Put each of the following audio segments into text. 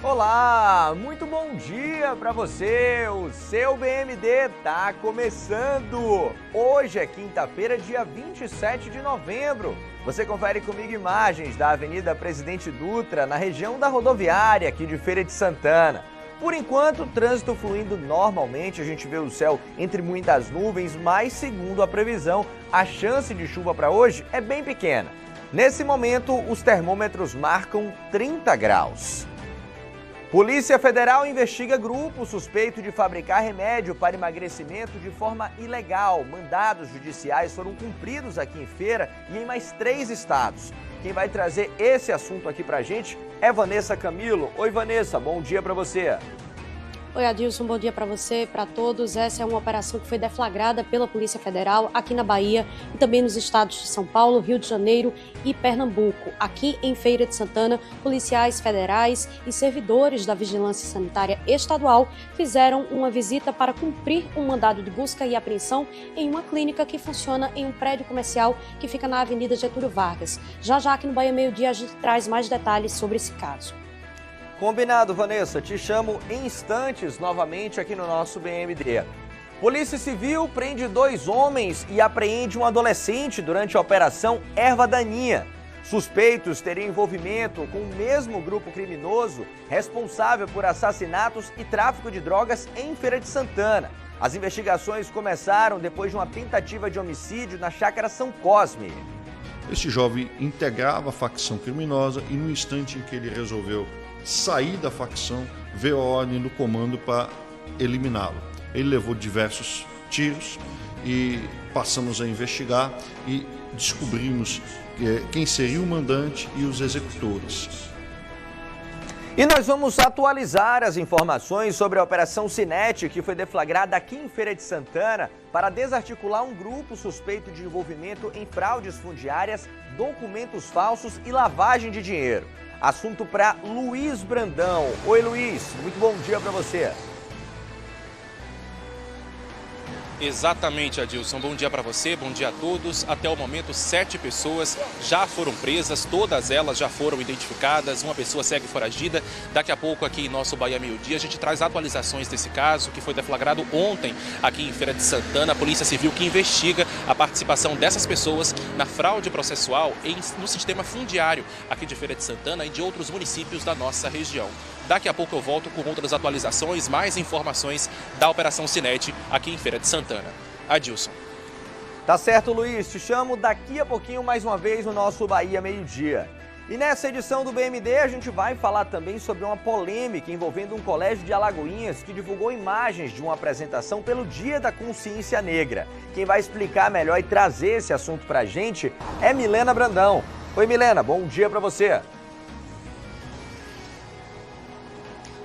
Olá, muito bom dia para você. O seu BMD tá começando. Hoje é quinta-feira, dia 27 de novembro. Você confere comigo imagens da Avenida Presidente Dutra, na região da rodoviária aqui de Feira de Santana. Por enquanto, o trânsito fluindo normalmente, a gente vê o céu entre muitas nuvens, mas segundo a previsão, a chance de chuva para hoje é bem pequena. Nesse momento, os termômetros marcam 30 graus. Polícia Federal investiga grupo suspeito de fabricar remédio para emagrecimento de forma ilegal. Mandados judiciais foram cumpridos aqui em Feira e em mais 3 estados. Quem vai trazer esse assunto aqui pra gente é Vanessa Camilo. Oi, Vanessa, bom dia para você. Oi, Adilson, bom dia para você, para todos. Essa é uma operação que foi deflagrada pela Polícia Federal aqui na Bahia e também nos estados de São Paulo, Rio de Janeiro e Pernambuco. Aqui em Feira de Santana, policiais federais e servidores da Vigilância Sanitária Estadual fizeram uma visita para cumprir um mandado de busca e apreensão em uma clínica que funciona em um prédio comercial que fica na Avenida Getúlio Vargas. Já aqui no Bahia Meio Dia a gente traz mais detalhes sobre esse caso. Combinado, Vanessa. Te chamo em instantes novamente aqui no nosso BMD. Polícia Civil prende 2 homens e apreende um adolescente durante a Operação Erva Daninha. Suspeitos teriam envolvimento com o mesmo grupo criminoso responsável por assassinatos e tráfico de drogas em Feira de Santana. As investigações começaram depois de uma tentativa de homicídio na Chácara São Cosme. Este jovem integrava a facção criminosa e no instante em que ele resolveu sair da facção, veio a ordem do comando para eliminá-lo. Ele levou diversos tiros e passamos a investigar e descobrimos quem seria o mandante e os executores. E nós vamos atualizar as informações sobre a Operação Sinete, que foi deflagrada aqui em Feira de Santana para desarticular um grupo suspeito de envolvimento em fraudes fundiárias, documentos falsos e lavagem de dinheiro. Assunto para Luiz Brandão. Oi, Luiz, muito bom dia para você. Exatamente, Adilson. Bom dia para você, bom dia a todos. Até o momento, 7 pessoas já foram presas, todas elas já foram identificadas, uma pessoa segue foragida. Daqui a pouco, aqui em nosso Bahia Meio Dia, a gente traz atualizações desse caso, que foi deflagrado ontem aqui em Feira de Santana. A Polícia Civil que investiga a participação dessas pessoas na fraude processual no sistema fundiário aqui de Feira de Santana e de outros municípios da nossa região. Daqui a pouco eu volto com outras atualizações, mais informações da Operação Sinete aqui em Feira de Santana. Adilson. Tá certo, Luiz. Te chamo daqui a pouquinho mais uma vez no nosso Bahia Meio Dia. E nessa edição do BMD a gente vai falar também sobre uma polêmica envolvendo um colégio de Alagoinhas que divulgou imagens de uma apresentação pelo Dia da Consciência Negra. Quem vai explicar melhor e trazer esse assunto pra gente é Milena Brandão. Oi, Milena, bom dia pra você.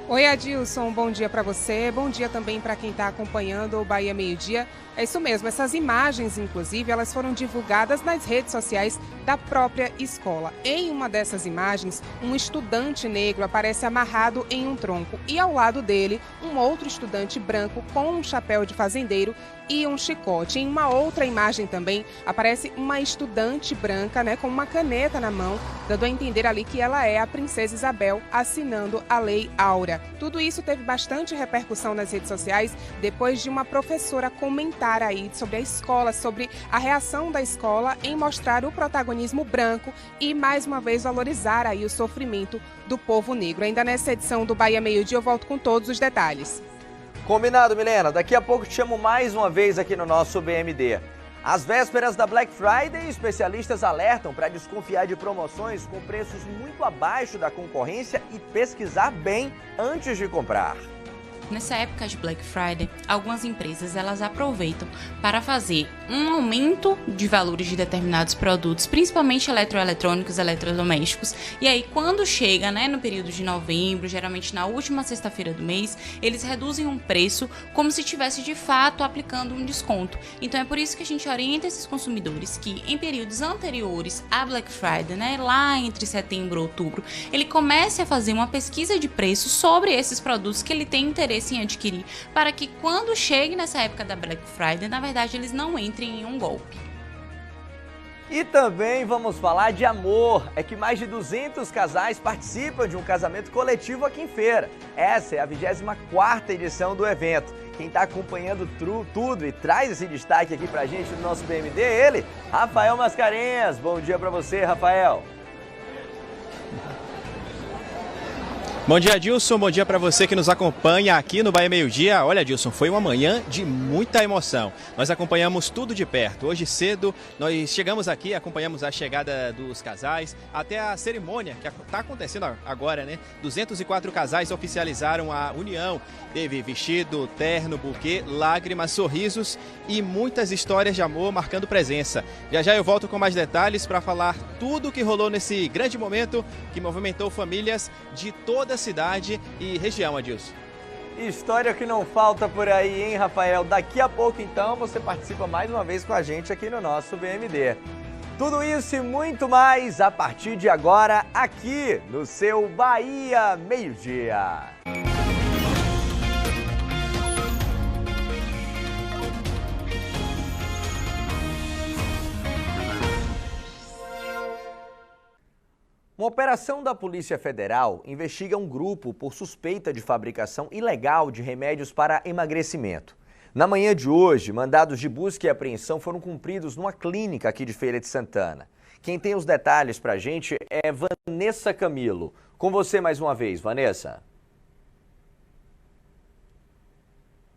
Oi, Adilson, bom dia para você, bom dia também para quem está acompanhando o Bahia Meio Dia. É isso mesmo, essas imagens, inclusive, elas foram divulgadas nas redes sociais da própria escola. Em uma dessas imagens, um estudante negro aparece amarrado em um tronco e ao lado dele, um outro estudante branco com um chapéu de fazendeiro e um chicote. Em uma outra imagem também, aparece uma estudante branca, com uma caneta na mão, dando a entender ali que ela é a princesa Isabel, assinando a Lei Áurea. Tudo isso teve bastante repercussão nas redes sociais, depois de uma professora comentar aí sobre a escola, sobre a reação da escola em mostrar o protagonismo branco e, mais uma vez, valorizar aí o sofrimento do povo negro. Ainda nessa edição do Bahia Meio Dia, eu volto com todos os detalhes. Combinado, Milena. Daqui a pouco te chamo mais uma vez aqui no nosso BMD. Às vésperas da Black Friday, especialistas alertam para desconfiar de promoções com preços muito abaixo da concorrência e pesquisar bem antes de comprar. Nessa época de Black Friday, algumas empresas elas aproveitam para fazer um aumento de valores de determinados produtos, principalmente eletroeletrônicos, eletrodomésticos. E aí, quando chega, no período de novembro, geralmente na última sexta-feira do mês, eles reduzem um preço como se estivesse de fato aplicando um desconto. Então é por isso que a gente orienta esses consumidores que em períodos anteriores à Black Friday, lá entre setembro e outubro, ele comece a fazer uma pesquisa de preço sobre esses produtos que ele tem interesse em adquirir, para que quando chegue nessa época da Black Friday, na verdade, eles não entrem em um golpe. E também vamos falar de amor. É que mais de 200 casais participam de um casamento coletivo aqui em Feira. Essa é a 24ª edição do evento. Quem está acompanhando tudo e traz esse destaque aqui pra gente no nosso BMD é ele, Rafael Mascarenhas. Bom dia pra você, Rafael. Bom dia, Adilson. Bom dia para você que nos acompanha aqui no Bahia Meio Dia. Olha, Adilson, foi uma manhã de muita emoção. Nós acompanhamos tudo de perto. Hoje cedo, nós chegamos aqui, acompanhamos a chegada dos casais, até a cerimônia que está acontecendo agora, né? 204 casais oficializaram a união. Teve vestido, terno, buquê, lágrimas, sorrisos e muitas histórias de amor marcando presença. Já já eu volto com mais detalhes para falar tudo o que rolou nesse grande momento que movimentou famílias de toda a cidade e região, Adilson. História que não falta por aí, hein, Rafael? Daqui a pouco, então, você participa mais uma vez com a gente aqui no nosso BMD. Tudo isso e muito mais a partir de agora, aqui no seu Bahia Meio Dia. Uma operação da Polícia Federal investiga um grupo por suspeita de fabricação ilegal de remédios para emagrecimento. Na manhã de hoje, mandados de busca e apreensão foram cumpridos numa clínica aqui de Feira de Santana. Quem tem os detalhes pra gente é Vanessa Camilo. Com você mais uma vez, Vanessa.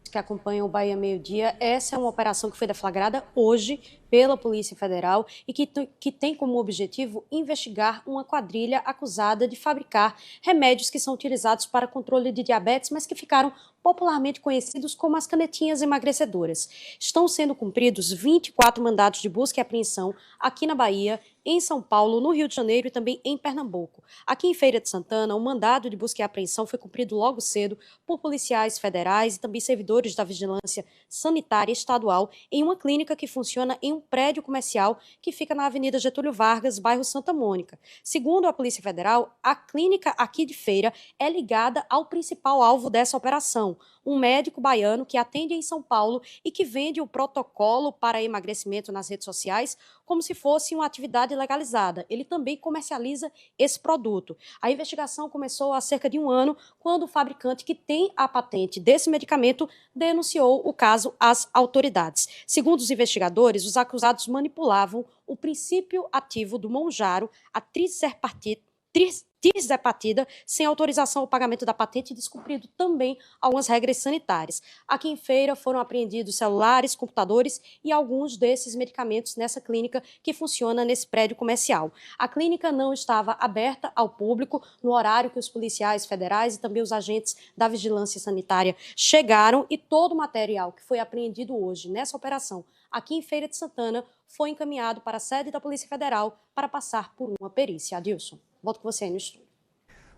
Que acompanham o Bahia Meio Dia, essa é uma operação que foi deflagrada hoje pela Polícia Federal e que tem como objetivo investigar uma quadrilha acusada de fabricar remédios que são utilizados para controle de diabetes, mas que ficaram popularmente conhecidos como as canetinhas emagrecedoras. Estão sendo cumpridos 24 mandados de busca e apreensão aqui na Bahia, em São Paulo, no Rio de Janeiro e também em Pernambuco. Aqui em Feira de Santana, o mandado de busca e apreensão foi cumprido logo cedo por policiais federais e também servidores da Vigilância Sanitária Estadual em uma clínica que funciona em um prédio comercial que fica na Avenida Getúlio Vargas, bairro Santa Mônica. Segundo a Polícia Federal, a clínica aqui de Feira é ligada ao principal alvo dessa operação, um médico baiano que atende em São Paulo e que vende o protocolo para emagrecimento nas redes sociais como se fosse uma atividade legalizada. Ele também comercializa esse produto. A investigação começou há cerca de um ano, quando o fabricante que tem a patente desse medicamento denunciou o caso às autoridades. Segundo os investigadores, os acusados manipulavam o princípio ativo do Monjaro, a tirzepatida, sem autorização ao pagamento da patente, descumprindo também algumas regras sanitárias. Aqui em Feira foram apreendidos celulares, computadores e alguns desses medicamentos nessa clínica que funciona nesse prédio comercial. A clínica não estava aberta ao público no horário que os policiais federais e também os agentes da Vigilância Sanitária chegaram e todo o material que foi apreendido hoje nessa operação aqui em Feira de Santana foi encaminhado para a sede da Polícia Federal para passar por uma perícia. Adilson, volto com você aí no estúdio.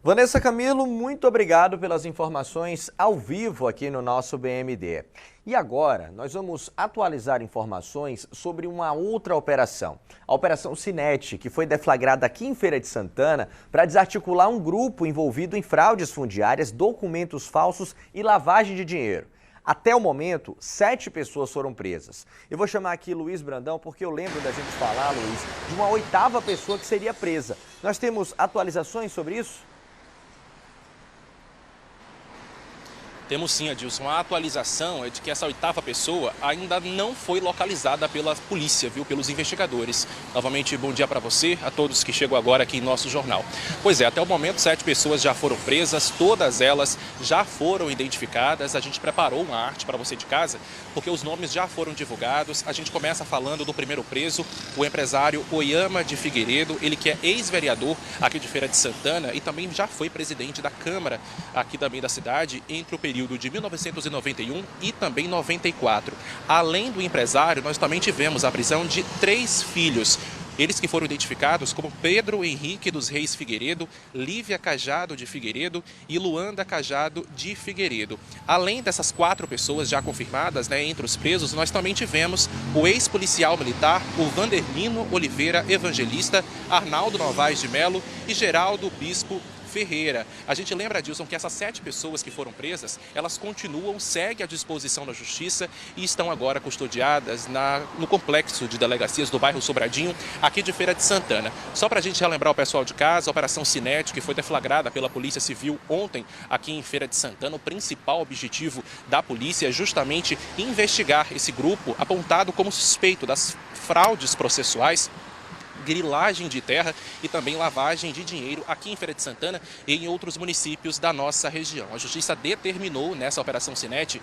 Vanessa Camilo, muito obrigado pelas informações ao vivo aqui no nosso BMD. E agora, nós vamos atualizar informações sobre uma outra operação. A Operação Cinete, que foi deflagrada aqui em Feira de Santana para desarticular um grupo envolvido em fraudes fundiárias, documentos falsos e lavagem de dinheiro. Até o momento, 7 pessoas foram presas. Eu vou chamar aqui Luiz Brandão, porque eu lembro da gente falar, Luiz, de uma 8ª pessoa que seria presa. Nós temos atualizações sobre isso? Temos sim, Adilson. A atualização é de que essa 8ª pessoa ainda não foi localizada pela polícia, viu? Pelos investigadores. Novamente, bom dia para você, a todos que chegam agora aqui em nosso jornal. Pois é, até o momento 7 pessoas já foram presas, todas elas já foram identificadas. A gente preparou uma arte para você de casa, porque os nomes já foram divulgados. A gente começa falando do primeiro preso, o empresário Oyama de Figueiredo, ele que é ex-vereador aqui de Feira de Santana e também já foi presidente da Câmara aqui também da cidade entre o período de 1991 e também 94. Além do empresário, nós também tivemos a prisão de 3 filhos. Eles que foram identificados como Pedro Henrique dos Reis Figueiredo, Lívia Cajado de Figueiredo e Luanda Cajado de Figueiredo. Além dessas 4 pessoas já confirmadas, entre os presos, nós também tivemos o ex-policial militar, o Vanderlino Oliveira Evangelista, Arnaldo Novaes de Melo e Geraldo Bispo Ferreira. A gente lembra, Adilson, que essas 7 pessoas que foram presas, elas seguem à disposição da Justiça e estão agora custodiadas no complexo de delegacias do bairro Sobradinho, aqui de Feira de Santana. Só para a gente relembrar o pessoal de casa, a Operação Sinete, que foi deflagrada pela Polícia Civil ontem aqui em Feira de Santana, o principal objetivo da polícia é justamente investigar esse grupo apontado como suspeito das fraudes processuais, grilagem de terra e também lavagem de dinheiro aqui em Feira de Santana e em outros municípios da nossa região. A Justiça determinou nessa Operação Sinete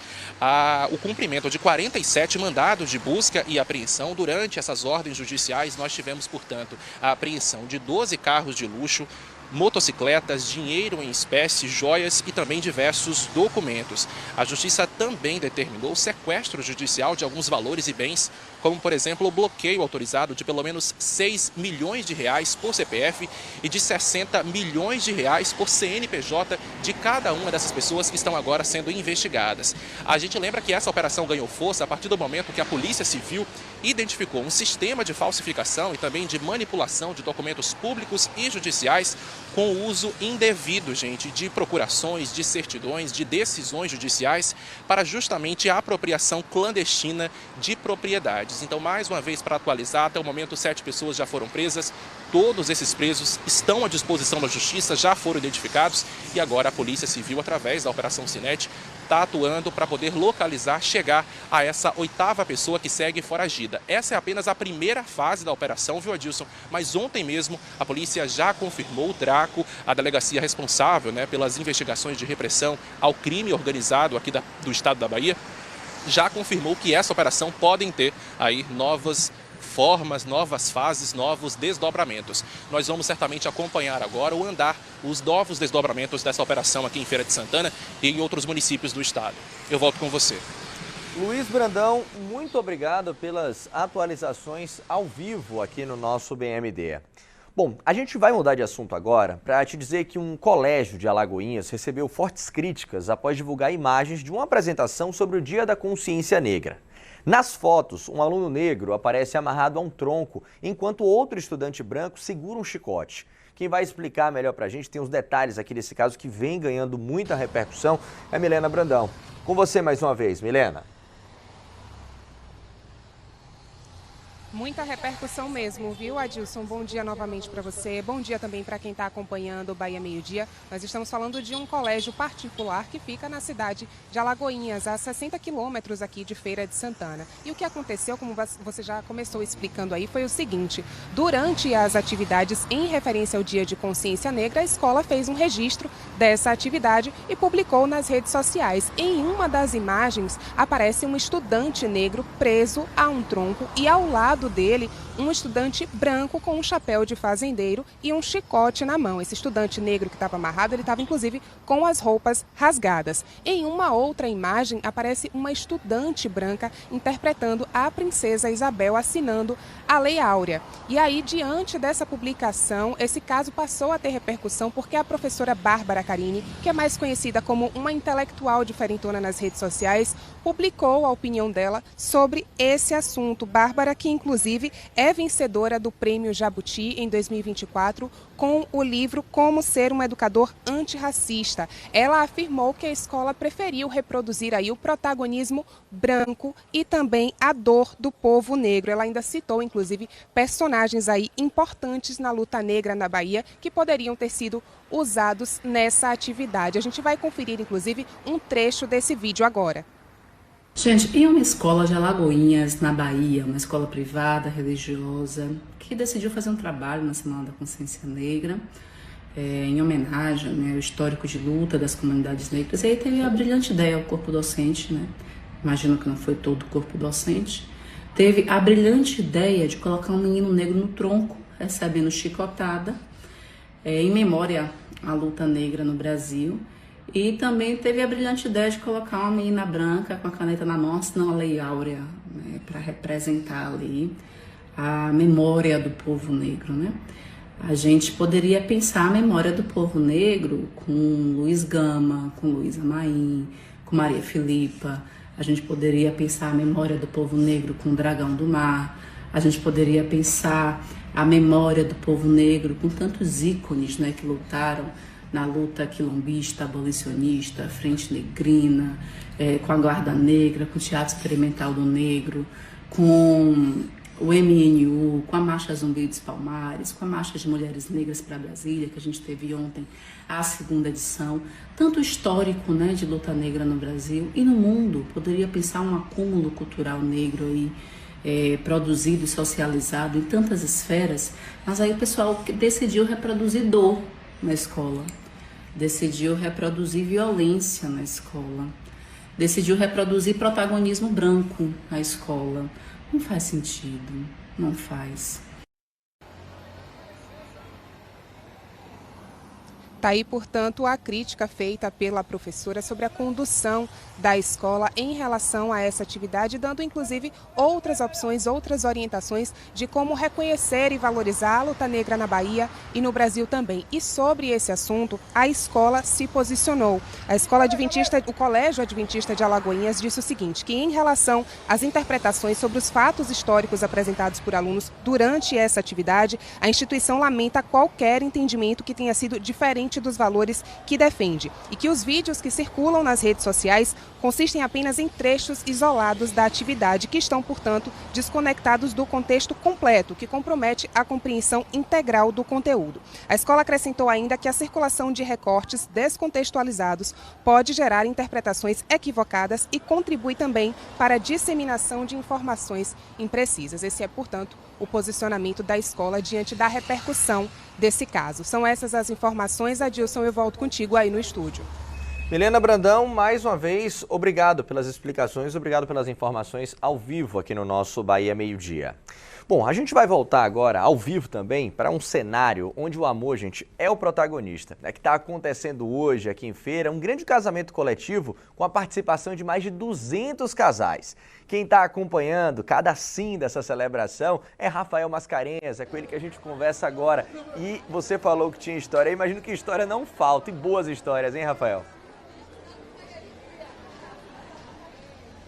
o cumprimento de 47 mandados de busca e apreensão. Durante essas ordens judiciais, nós tivemos, portanto, a apreensão de 12 carros de luxo, motocicletas, dinheiro em espécie, joias e também diversos documentos. A Justiça também determinou o sequestro judicial de alguns valores e bens, como, por exemplo, o bloqueio autorizado de pelo menos 6 milhões de reais por CPF e de 60 milhões de reais por CNPJ de cada uma dessas pessoas que estão agora sendo investigadas. A gente lembra que essa operação ganhou força a partir do momento que a Polícia Civil identificou um sistema de falsificação e também de manipulação de documentos públicos e judiciais com o uso indevido, de procurações, de certidões, de decisões judiciais para justamente a apropriação clandestina de propriedades. Então, mais uma vez, para atualizar, até o momento 7 pessoas já foram presas, todos esses presos estão à disposição da Justiça, já foram identificados e agora a Polícia Civil, através da Operação Sinete, está atuando para poder localizar, chegar a essa 8ª pessoa que segue foragida. Essa é apenas a primeira fase da operação, viu, Adilson? Mas ontem mesmo a polícia já confirmou o DRACO, a delegacia responsável pelas investigações de repressão ao crime organizado aqui do estado da Bahia, já confirmou que essa operação podem ter aí novas formas, novas fases, novos desdobramentos. Nós vamos certamente acompanhar agora os novos desdobramentos dessa operação aqui em Feira de Santana e em outros municípios do estado. Eu volto com você. Luiz Brandão, muito obrigado pelas atualizações ao vivo aqui no nosso BMD. Bom, a gente vai mudar de assunto agora para te dizer que um colégio de Alagoinhas recebeu fortes críticas após divulgar imagens de uma apresentação sobre o Dia da Consciência Negra. Nas fotos, um aluno negro aparece amarrado a um tronco, enquanto outro estudante branco segura um chicote. Quem vai explicar melhor para a gente, tem os detalhes aqui desse caso que vem ganhando muita repercussão, é Milena Brandão. Com você mais uma vez, Milena. Muita repercussão mesmo, viu, Adilson? Bom dia novamente para você. Bom dia também para quem está acompanhando o Bahia Meio Dia. Nós estamos falando de um colégio particular que fica na cidade de Alagoinhas, a 60 quilômetros aqui de Feira de Santana. E o que aconteceu, como você já começou explicando aí, foi o seguinte. Durante as atividades em referência ao Dia de Consciência Negra, a escola fez um registro dessa atividade e publicou nas redes sociais. Em uma das imagens, aparece um estudante negro preso a um tronco e ao lado dele um estudante branco com um chapéu de fazendeiro e um chicote na mão. Esse estudante negro que estava amarrado, ele estava inclusive com as roupas rasgadas. Em uma outra imagem aparece uma estudante branca interpretando a princesa Isabel assinando a Lei Áurea. E aí, diante dessa publicação, esse caso passou a ter repercussão porque a professora Bárbara Carini, que é mais conhecida como uma intelectual diferentona nas redes sociais, publicou a opinião dela sobre esse assunto. Bárbara, que inclusive é vencedora do Prêmio Jabuti em 2024 com o livro Como Ser um Educador Antirracista. Ela afirmou que a escola preferiu reproduzir aí o protagonismo branco e também a dor do povo negro. Ela ainda citou, inclusive, personagens aí importantes na luta negra na Bahia que poderiam ter sido usados nessa atividade. A gente vai conferir, inclusive, um trecho desse vídeo agora. Gente, em uma escola de Alagoinhas, na Bahia, uma escola privada, religiosa, que decidiu fazer um trabalho na Semana da Consciência Negra, em homenagem ao histórico de luta das comunidades negras. E aí teve a brilhante ideia, o corpo docente, imagino que não foi todo o corpo docente, teve a brilhante ideia de colocar um menino negro no tronco, recebendo chicotada, em memória à luta negra no Brasil. E também teve a brilhante ideia de colocar uma menina branca com a caneta na mão, assinando a Lei Áurea, para representar ali a memória do povo negro, A gente poderia pensar a memória do povo negro com Luiz Gama, com Luísa Maim, com Maria Filipa. A gente poderia pensar a memória do povo negro com o Dragão do Mar. A gente poderia pensar a memória do povo negro com tantos ícones, que lutaram na luta quilombista, abolicionista, Frente Negrina, com a Guarda Negra, com o Teatro Experimental do Negro, com o MNU, com a Marcha Zumbi dos Palmares, com a Marcha de Mulheres Negras para Brasília, que a gente teve ontem a 2ª edição. Tanto histórico, né, de luta negra no Brasil e no mundo. Poderia pensar um acúmulo cultural negro aí, produzido e socializado em tantas esferas, mas aí o pessoal decidiu reproduzir dor na escola, decidiu reproduzir violência na escola, decidiu reproduzir protagonismo branco na escola. Não faz sentido, não faz. Está aí, portanto, a crítica feita pela professora sobre a condução da escola em relação a essa atividade, dando inclusive outras opções, outras orientações de como reconhecer e valorizar a luta negra na Bahia e no Brasil também. E sobre esse assunto, a escola se posicionou. A escola adventista, o Colégio Adventista de Alagoinhas disse o seguinte, que em relação às interpretações sobre os fatos históricos apresentados por alunos durante essa atividade, a instituição lamenta qualquer entendimento que tenha sido diferente dos valores que defende e que os vídeos que circulam nas redes sociais consistem apenas em trechos isolados da atividade que estão, portanto, desconectados do contexto completo, que compromete a compreensão integral do conteúdo. A escola acrescentou ainda que a circulação de recortes descontextualizados pode gerar interpretações equivocadas e contribui também para a disseminação de informações imprecisas. Esse é, portanto, o posicionamento da escola diante da repercussão desse caso. São essas as informações. Adilson, eu volto contigo aí no estúdio. Milena Brandão, mais uma vez, obrigado pelas explicações, obrigado pelas informações ao vivo aqui no nosso Bahia Meio Dia. Bom, a gente vai voltar agora ao vivo também para um cenário onde o amor, gente, é o protagonista. É que está acontecendo hoje aqui em Feira um grande casamento coletivo com a participação de mais de 200 casais. Quem está acompanhando cada sim dessa celebração é Rafael Mascarenhas, é com ele que a gente conversa agora. E você falou que tinha história, eu imagino que história não falta, e boas histórias, hein, Rafael?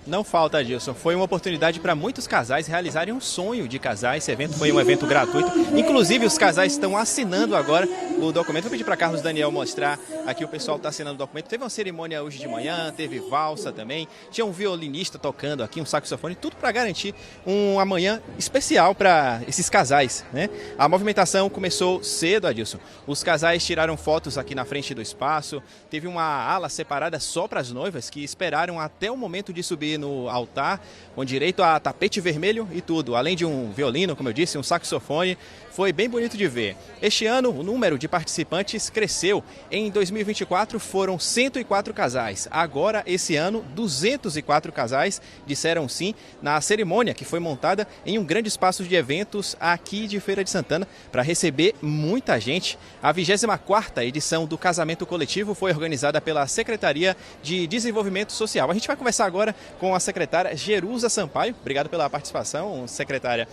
Não falta, Adilson. Foi uma oportunidade para muitos casais realizarem um sonho de casar. Esse evento foi um evento gratuito. Inclusive, os casais estão assinando agora o documento. Vou pedir para Carlos Daniel mostrar. Aqui o pessoal está assinando o documento. Teve uma cerimônia hoje de manhã, teve valsa também. Tinha um violinista tocando aqui, um saxofone. Tudo para garantir uma manhã especial para esses casais, né? A movimentação começou cedo, Adilson. Os casais tiraram fotos aqui na frente do espaço. Teve uma ala separada só para as noivas que esperaram até o momento de subir no altar, com direito a tapete vermelho e tudo, além de um violino, como eu disse, um saxofone. Foi bem bonito de ver. Este ano, o número de participantes cresceu. Em 2024, foram 104 casais. Agora, esse ano, 204 casais disseram sim na cerimônia, que foi montada em um grande espaço de eventos aqui de Feira de Santana, para receber muita gente. A 24ª edição do Casamento Coletivo foi organizada pela Secretaria de Desenvolvimento Social. A gente vai conversar agora com a secretária Jerusa Sampaio. Obrigado pela participação, secretária.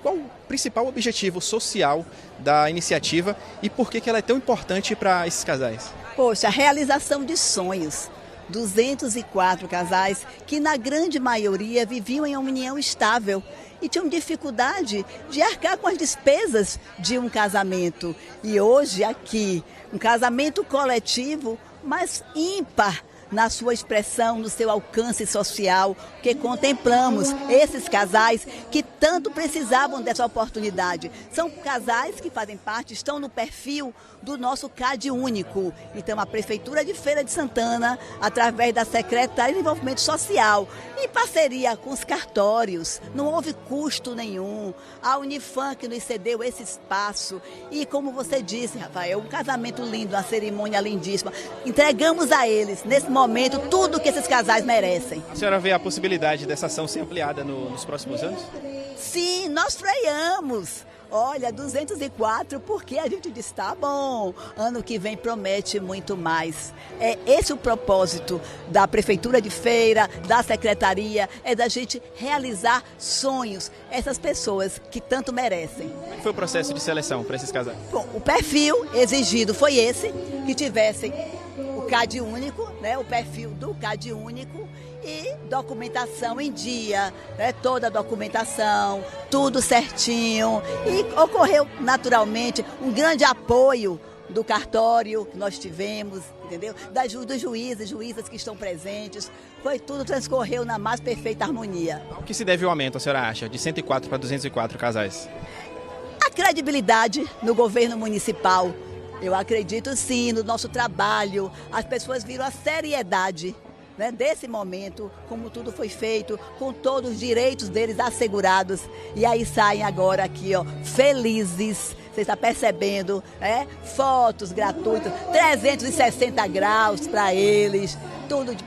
Qual o principal objetivo social da iniciativa e por que ela é tão importante para esses casais? Poxa, a realização de sonhos. 204 casais que na grande maioria viviam em uma união estável e tinham dificuldade de arcar com as despesas de um casamento. E hoje aqui, um casamento coletivo, mas ímpar na sua expressão, no seu alcance social, que contemplamos esses casais que tanto precisavam dessa oportunidade. São casais que fazem parte, estão no perfil do nosso CAD único. Então, a Prefeitura de Feira de Santana, através da Secretaria de Desenvolvimento Social, em parceria com os cartórios, não houve custo nenhum. A Unifam que nos cedeu esse espaço. E como você disse, Rafael, um casamento lindo, uma cerimônia lindíssima. Entregamos a eles, nesse momento, tudo que esses casais merecem. A senhora vê a possibilidade dessa ação ser ampliada nos próximos anos? Sim, nós freamos. Olha, 204, porque a gente disse, tá bom, ano que vem promete muito mais. É esse o propósito da Prefeitura de Feira, da Secretaria, é da gente realizar sonhos, essas pessoas que tanto merecem. Como foi o processo de seleção para esses casais? Bom, o perfil exigido foi esse, que tivessem o CAD único, né, o perfil do CAD único, e documentação em dia, né, toda a documentação, tudo certinho. E ocorreu naturalmente um grande apoio do cartório que nós tivemos, entendeu? Dos juízes, juízas que estão presentes. Tudo transcorreu na mais perfeita harmonia. O que se deve ao aumento, a senhora acha, de 104 para 204 casais? A credibilidade no governo municipal. Eu acredito sim no nosso trabalho. As pessoas viram a seriedade, né, desse momento, como tudo foi feito, com todos os direitos deles assegurados. E aí saem agora aqui, ó, felizes. Você está percebendo, né? Fotos gratuitas, 360 graus para eles,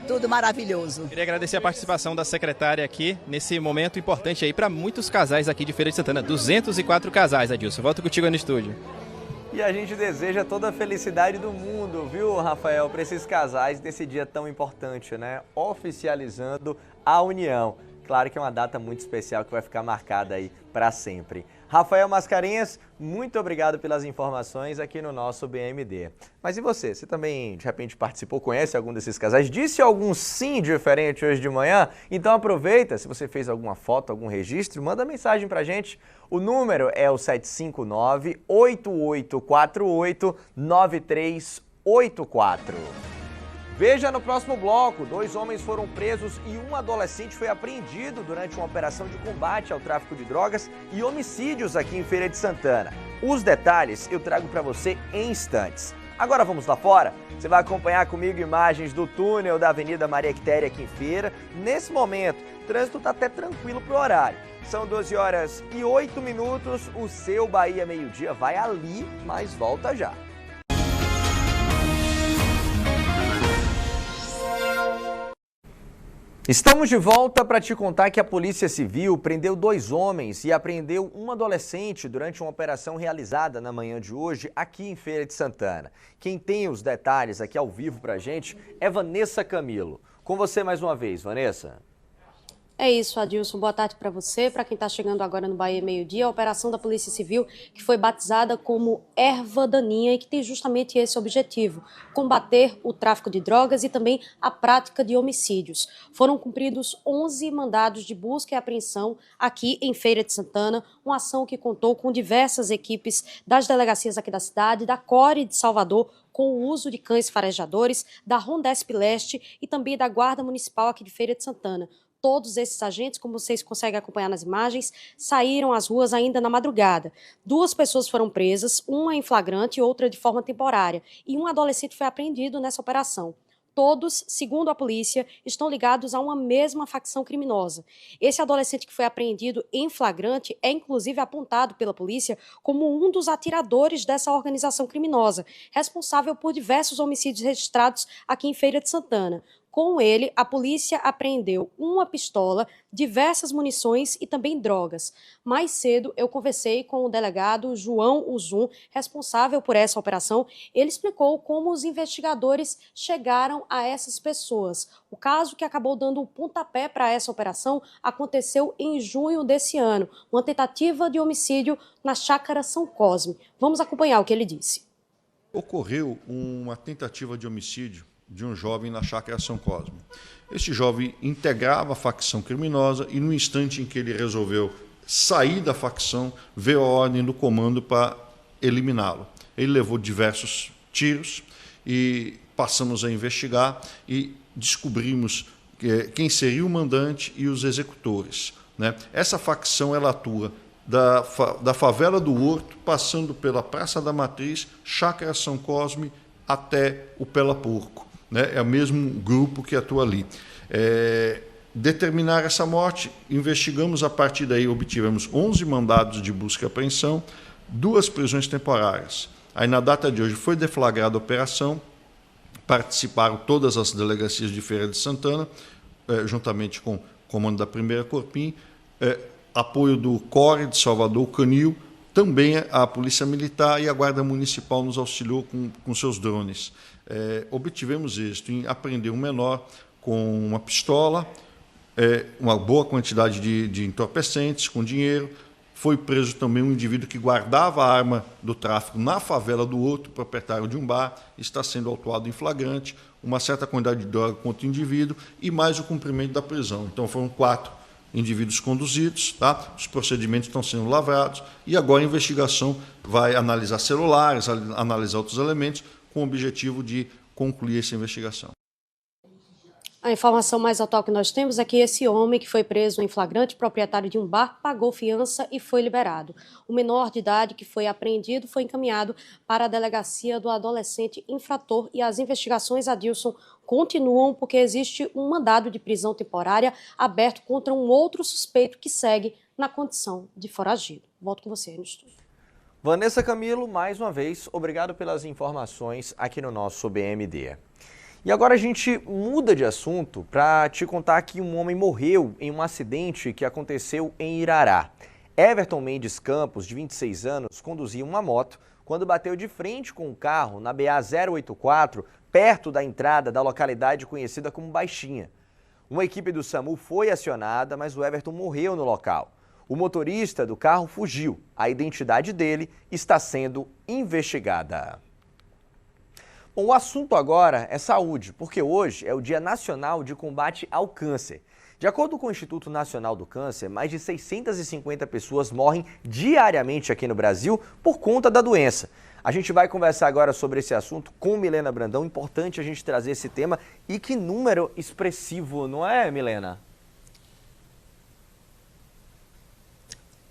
tudo maravilhoso. Queria agradecer a participação da secretária aqui nesse momento importante aí para muitos casais aqui de Feira de Santana. 204 casais, Adilson. Volto contigo aí no estúdio. E a gente deseja toda a felicidade do mundo, viu, Rafael, para esses casais nesse dia tão importante, né? Oficializando a união. Claro que é uma data muito especial que vai ficar marcada aí para sempre. Rafael Mascarenhas, muito obrigado pelas informações aqui no nosso BMD. Mas e você? Você também, de repente, participou, conhece algum desses casais? Disse algum sim diferente hoje de manhã? Então aproveita, se você fez alguma foto, algum registro, manda mensagem pra gente. O número é o 759-8848-9384. Veja no próximo bloco, 2 homens foram presos e um adolescente foi apreendido durante uma operação de combate ao tráfico de drogas e homicídios aqui em Feira de Santana. Os detalhes eu trago para você em instantes. Agora vamos lá fora? Você vai acompanhar comigo imagens do túnel da Avenida Maria Quitéria aqui em Feira. Nesse momento, o trânsito está até tranquilo para o horário. São 12h08, o seu Bahia Meio-Dia vai ali, mas volta já. Estamos de volta para te contar que a Polícia Civil prendeu 2 homens e apreendeu um adolescente durante uma operação realizada na manhã de hoje aqui em Feira de Santana. Quem tem os detalhes aqui ao vivo para a gente é Vanessa Camilo. Com você mais uma vez, Vanessa. É isso, Adilson. Boa tarde para você, para quem está chegando agora no Bahia Meio-Dia. A operação da Polícia Civil, que foi batizada como Erva Daninha e que tem justamente esse objetivo, combater o tráfico de drogas e também a prática de homicídios. Foram cumpridos 11 mandados de busca e apreensão aqui em Feira de Santana, uma ação que contou com diversas equipes das delegacias aqui da cidade, da CORE de Salvador, com o uso de cães farejadores, da Rondesp Leste e também da Guarda Municipal aqui de Feira de Santana. Todos esses agentes, como vocês conseguem acompanhar nas imagens, saíram às ruas ainda na madrugada. 2 pessoas foram presas, uma em flagrante e outra de forma temporária, e um adolescente foi apreendido nessa operação. Todos, segundo a polícia, estão ligados a uma mesma facção criminosa. Esse adolescente que foi apreendido em flagrante é inclusive apontado pela polícia como um dos atiradores dessa organização criminosa, responsável por diversos homicídios registrados aqui em Feira de Santana. Com ele, a polícia apreendeu uma pistola, diversas munições e também drogas. Mais cedo, eu conversei com o delegado João Uzum, responsável por essa operação. Ele explicou como os investigadores chegaram a essas pessoas. O caso que acabou dando o pontapé para essa operação aconteceu em junho desse ano, uma tentativa de homicídio na Chácara São Cosme. Vamos acompanhar o que ele disse. Ocorreu uma tentativa de homicídio de um jovem na Chácara São Cosme. Este jovem integrava a facção criminosa e no instante em que ele resolveu sair da facção, veio a ordem do comando para eliminá-lo. Ele levou diversos tiros e passamos a investigar e descobrimos quem seria o mandante e os executores, né? Essa facção ela atua da favela do Horto, passando pela Praça da Matriz, Chácara São Cosme, até o Pela Porco. É o mesmo grupo que atua ali. Determinar essa morte, investigamos, a partir daí obtivemos 11 mandados de busca e apreensão, 2 prisões temporárias. Aí na data de hoje foi deflagrada a operação, participaram todas as delegacias de Feira de Santana, juntamente com o comando da 1ª Corpim, apoio do CORE de Salvador, o Canil, também a Polícia Militar e a Guarda Municipal nos auxiliou com seus drones. Obtivemos êxito em apreender um menor com uma pistola, uma boa quantidade de entorpecentes, com dinheiro. Foi preso também um indivíduo que guardava a arma do tráfico na favela do Horto, proprietário de um bar, está sendo autuado em flagrante, uma certa quantidade de droga contra o indivíduo e mais o cumprimento da prisão. Então foram 4 indivíduos conduzidos, tá? Os procedimentos estão sendo lavrados e agora a investigação vai analisar celulares, analisar outros elementos com o objetivo de concluir essa investigação. A informação mais atual que nós temos é que esse homem que foi preso em flagrante, proprietário de um bar, pagou fiança e foi liberado. O menor de idade que foi apreendido foi encaminhado para a delegacia do adolescente infrator e as investigações, Adilson, continuam porque existe um mandado de prisão temporária aberto contra um outro suspeito que segue na condição de foragido. Volto com você no estúdio. Vanessa Camilo, mais uma vez, obrigado pelas informações aqui no nosso BMD. E agora a gente muda de assunto para te contar que um homem morreu em um acidente que aconteceu em Irará. Everton Mendes Campos, de 26 anos, conduzia uma moto quando bateu de frente com um carro na BA-084, perto da entrada da localidade conhecida como Baixinha. Uma equipe do SAMU foi acionada, mas o Everton morreu no local. O motorista do carro fugiu. A identidade dele está sendo investigada. Bom, o assunto agora é saúde, porque hoje é o Dia Nacional de Combate ao Câncer. De acordo com o Instituto Nacional do Câncer, mais de 650 pessoas morrem diariamente aqui no Brasil por conta da doença. A gente vai conversar agora sobre esse assunto com Milena Brandão. Importante a gente trazer esse tema e que número expressivo, não é, Milena?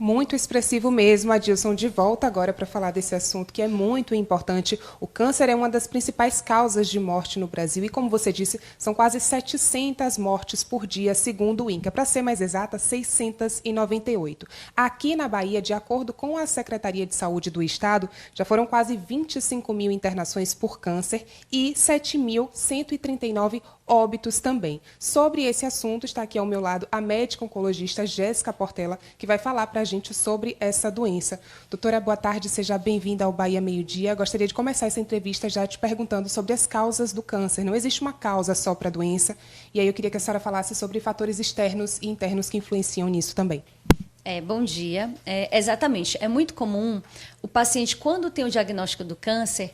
Muito expressivo mesmo, Adilson, de volta agora para falar desse assunto que é muito importante. O câncer é uma das principais causas de morte no Brasil e, como você disse, são quase 700 mortes por dia, segundo o INCA. Para ser mais exata, 698. Aqui na Bahia, de acordo com a Secretaria de Saúde do Estado, já foram quase 25 mil internações por câncer e 7.139 óbitos também. Sobre esse assunto, está aqui ao meu lado a médica oncologista Jéssica Portela, que vai falar para a gente sobre essa doença. Doutora, boa tarde, seja bem-vinda ao Bahia Meio-Dia. Gostaria de começar essa entrevista já te perguntando sobre as causas do câncer. Não existe uma causa só para a doença, e aí eu queria que a senhora falasse sobre fatores externos e internos que influenciam nisso também. Bom dia. Exatamente. É muito comum o paciente, quando tem o diagnóstico do câncer,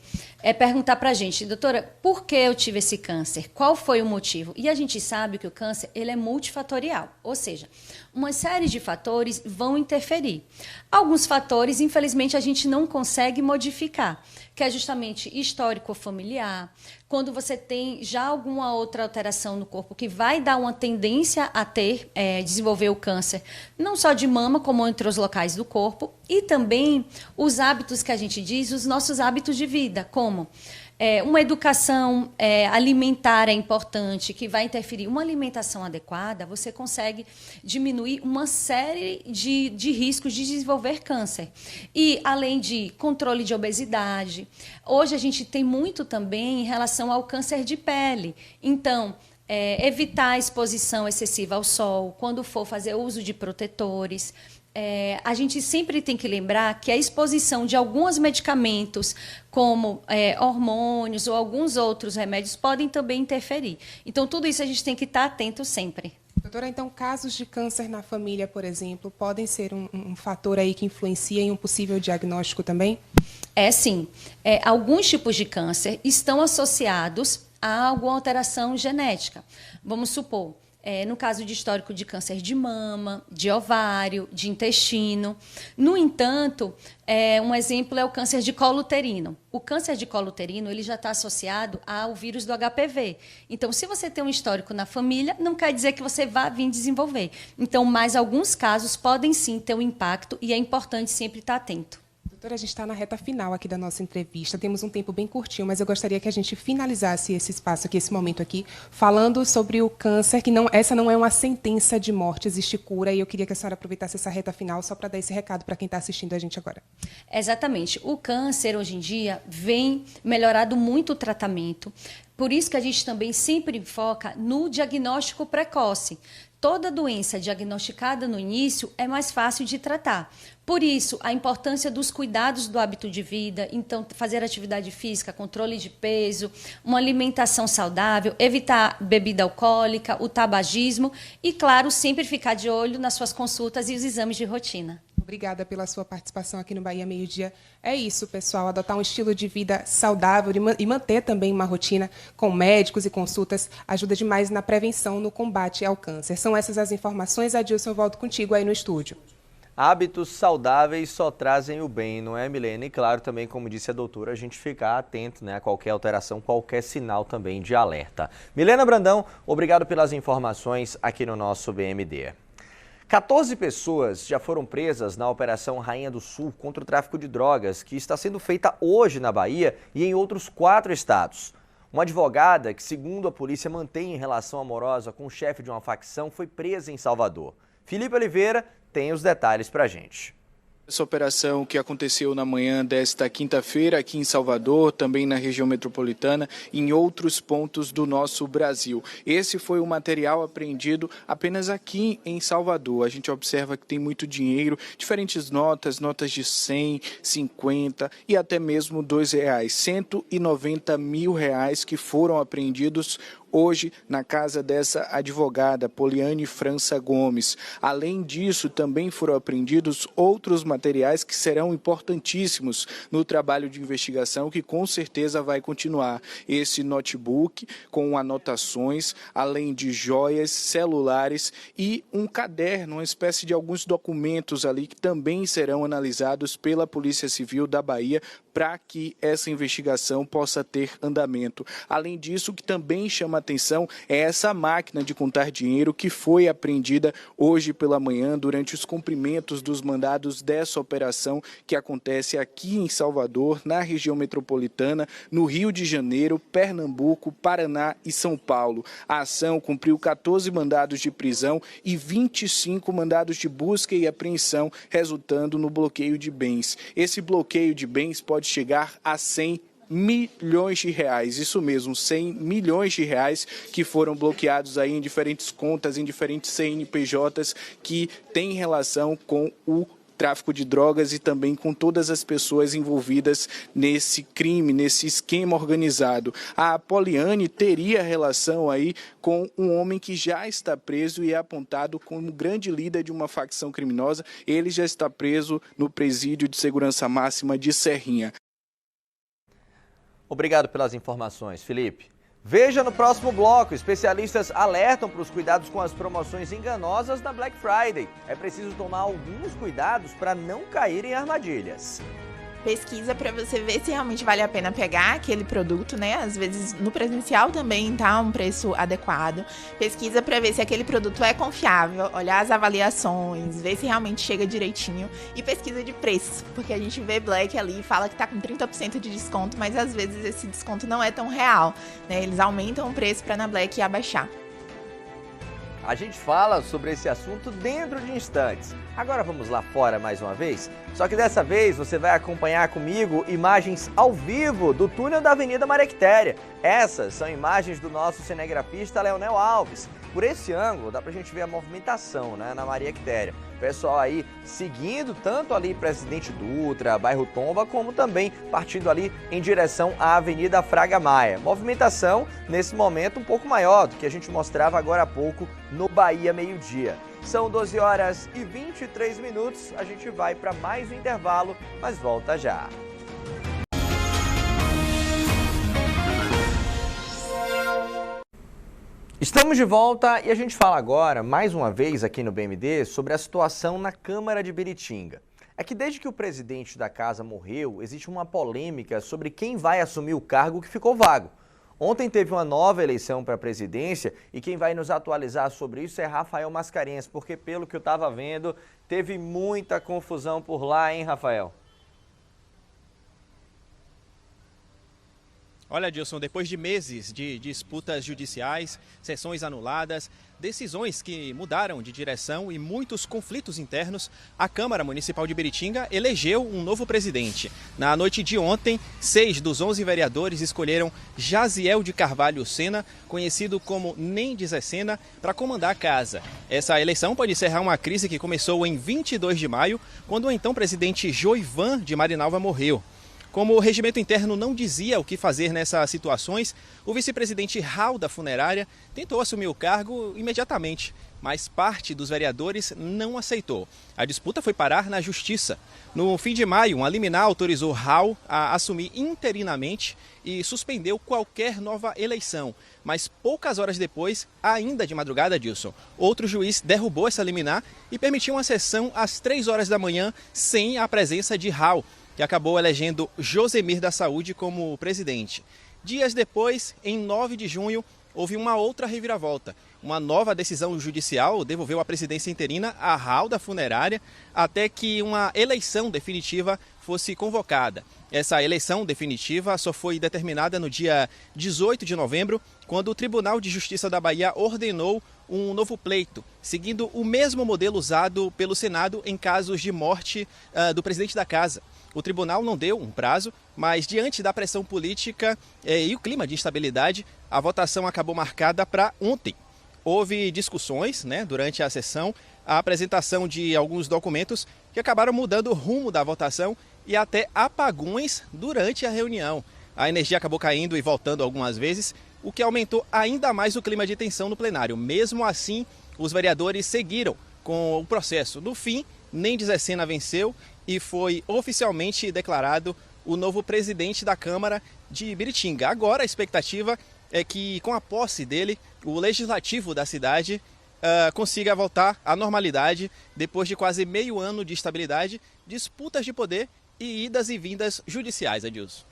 perguntar para a gente, doutora, por que eu tive esse câncer? Qual foi o motivo? E a gente sabe que o câncer ele é multifatorial, ou seja, uma série de fatores vão interferir. Alguns fatores, infelizmente, a gente não consegue modificar, que é justamente histórico familiar, quando você tem já alguma outra alteração no corpo que vai dar uma tendência a desenvolver o câncer, não só de mama, como em outros locais do corpo, e também os hábitos que a gente diz, os nossos hábitos de vida, como uma educação alimentar é importante, que vai interferir. Uma alimentação adequada, você consegue diminuir uma série de riscos de desenvolver câncer. E, além de controle de obesidade, hoje a gente tem muito também em relação ao câncer de pele. Então, evitar a exposição excessiva ao sol, quando for fazer uso de protetores. A gente sempre tem que lembrar que a exposição de alguns medicamentos, como hormônios ou alguns outros remédios, podem também interferir. Então, tudo isso a gente tem que estar atento sempre. Doutora, então, casos de câncer na família, por exemplo, podem ser um fator aí que influencia em um possível diagnóstico também? Sim. Alguns tipos de câncer estão associados a alguma alteração genética. Vamos supor, no caso de histórico de câncer de mama, de ovário, de intestino. No entanto, um exemplo é o câncer de colo uterino. O câncer de colo uterino ele já está associado ao vírus do HPV. Então, se você tem um histórico na família, não quer dizer que você vá vir desenvolver. Então, mas alguns casos podem sim ter um impacto e é importante sempre estar atento. Doutora, a gente está na reta final aqui da nossa entrevista, temos um tempo bem curtinho, mas eu gostaria que a gente finalizasse esse espaço aqui, esse momento aqui, falando sobre o câncer, que essa não é uma sentença de morte, existe cura, e eu queria que a senhora aproveitasse essa reta final só para dar esse recado para quem está assistindo a gente agora. Exatamente. O câncer, hoje em dia, vem melhorado muito o tratamento, por isso que a gente também sempre foca no diagnóstico precoce. Toda doença diagnosticada no início é mais fácil de tratar. Por isso, a importância dos cuidados do hábito de vida, então fazer atividade física, controle de peso, uma alimentação saudável, evitar bebida alcoólica, o tabagismo e, claro, sempre ficar de olho nas suas consultas e os exames de rotina. Obrigada pela sua participação aqui no Bahia Meio Dia. É isso, pessoal, adotar um estilo de vida saudável e manter também uma rotina com médicos e consultas ajuda demais na prevenção, no combate ao câncer. São essas as informações. Adilson, eu volto contigo aí no estúdio. Hábitos saudáveis só trazem o bem, não é, Milena? E claro, também, como disse a doutora, a gente ficar atento, né, a qualquer alteração, qualquer sinal também de alerta. Milena Brandão, obrigado pelas informações aqui no nosso BMD. 14 pessoas já foram presas na Operação Rainha do Sul contra o tráfico de drogas, que está sendo feita hoje na Bahia e em outros 4 estados. Uma advogada que, segundo a polícia, mantém relação amorosa com o chefe de uma facção foi presa em Salvador. Felipe Oliveira tem os detalhes pra gente. Essa operação que aconteceu na manhã desta quinta-feira aqui em Salvador, também na região metropolitana e em outros pontos do nosso Brasil. Esse foi o material apreendido apenas aqui em Salvador. A gente observa que tem muito dinheiro, diferentes notas de 100, 50 e até mesmo R$2. 190 mil reais que foram apreendidos hoje na casa dessa advogada, Poliane França Gomes. Além disso, também foram apreendidos outros materiais que serão importantíssimos no trabalho de investigação, que com certeza vai continuar. Esse notebook com anotações, além de joias, celulares e um caderno, uma espécie de alguns documentos ali que também serão analisados pela Polícia Civil da Bahia para que essa investigação possa ter andamento. Além disso, o que também chama atenção é essa máquina de contar dinheiro que foi apreendida hoje pela manhã durante os cumprimentos dos mandados dessa operação que acontece aqui em Salvador, na região metropolitana, no Rio de Janeiro, Pernambuco, Paraná e São Paulo. A ação cumpriu 14 mandados de prisão e 25 mandados de busca e apreensão, resultando no bloqueio de bens. Esse bloqueio de bens pode chegar a 100 milhões de reais, isso mesmo, 100 milhões de reais que foram bloqueados aí em diferentes contas, em diferentes CNPJs que têm relação com o tráfico de drogas e também com todas as pessoas envolvidas nesse crime, nesse esquema organizado. A Poliane teria relação aí com um homem que já está preso e é apontado como grande líder de uma facção criminosa. Ele já está preso no presídio de segurança máxima de Serrinha. Obrigado pelas informações, Felipe. Veja no próximo bloco, especialistas alertam para os cuidados com as promoções enganosas da Black Friday. É preciso tomar alguns cuidados para não cair em armadilhas. Pesquisa para você ver se realmente vale a pena pegar aquele produto, né? Às vezes no presencial também tá um preço adequado. Pesquisa para ver se aquele produto é confiável, olhar as avaliações, ver se realmente chega direitinho. E pesquisa de preços, porque a gente vê Black ali e fala que tá com 30% de desconto, mas às vezes esse desconto não é tão real, né? Eles aumentam o preço para na Black abaixar. A gente fala sobre esse assunto dentro de instantes. Agora vamos lá fora mais uma vez? Só que dessa vez você vai acompanhar comigo imagens ao vivo do túnel da Avenida Maria Quitéria. Essas são imagens do nosso cinegrafista Leonel Alves. Por esse ângulo dá pra gente ver a movimentação, né, na Maria Quitéria. O pessoal aí seguindo tanto ali Presidente Dutra, bairro Tomba, como também partindo ali em direção à Avenida Fraga Maia. Movimentação nesse momento um pouco maior do que a gente mostrava agora há pouco no Bahia Meio Dia. São 12 horas e 23 minutos, a gente vai para mais um intervalo, mas volta já. Estamos de volta e a gente fala agora, mais uma vez aqui no BMD, sobre a situação na Câmara de Biritinga. É que desde que o presidente da casa morreu, existe uma polêmica sobre quem vai assumir o cargo que ficou vago. Ontem teve uma nova eleição para a presidência e quem vai nos atualizar sobre isso é Rafael Mascarenhas, porque pelo que eu estava vendo, teve muita confusão por lá, hein, Rafael? Olha, Adilson, depois de meses de disputas judiciais, sessões anuladas, decisões que mudaram de direção e muitos conflitos internos, a Câmara Municipal de Biritinga elegeu um novo presidente. Na noite de ontem, 6 dos 11 vereadores escolheram Jaziel de Carvalho Sena, conhecido como Nem de Zé Sena, para comandar a casa. Essa eleição pode encerrar uma crise que começou em 22 de maio, quando o então presidente Joivan de Marinalva morreu. Como o regimento interno não dizia o que fazer nessas situações, o vice-presidente Hall da funerária tentou assumir o cargo imediatamente, mas parte dos vereadores não aceitou. A disputa foi parar na justiça. No fim de maio, uma liminar autorizou Hall a assumir interinamente e suspendeu qualquer nova eleição. Mas poucas horas depois, ainda de madrugada, Adilson, outro juiz derrubou essa liminar e permitiu uma sessão às 3 horas da manhã sem a presença de Hall, que acabou elegendo Josemir da Saúde como presidente. Dias depois, em 9 de junho, houve uma outra reviravolta. Uma nova decisão judicial devolveu a presidência interina a Hall da funerária até que uma eleição definitiva fosse convocada. Essa eleição definitiva só foi determinada no dia 18 de novembro, quando o Tribunal de Justiça da Bahia ordenou um novo pleito, seguindo o mesmo modelo usado pelo Senado em casos de morte do presidente da casa. O tribunal não deu um prazo, mas diante da pressão política e o clima de instabilidade, a votação acabou marcada para ontem. Houve discussões, durante a sessão, a apresentação de alguns documentos que acabaram mudando o rumo da votação e até apagões durante a reunião. A energia acabou caindo e voltando algumas vezes, o que aumentou ainda mais o clima de tensão no plenário. Mesmo assim, os vereadores seguiram com o processo. No fim, Nendes Essena venceu e foi oficialmente declarado o novo presidente da Câmara de Biritinga. Agora a expectativa é que, com a posse dele, o legislativo da cidade consiga voltar à normalidade depois de quase meio ano de instabilidade, disputas de poder e idas e vindas judiciais, Adilson.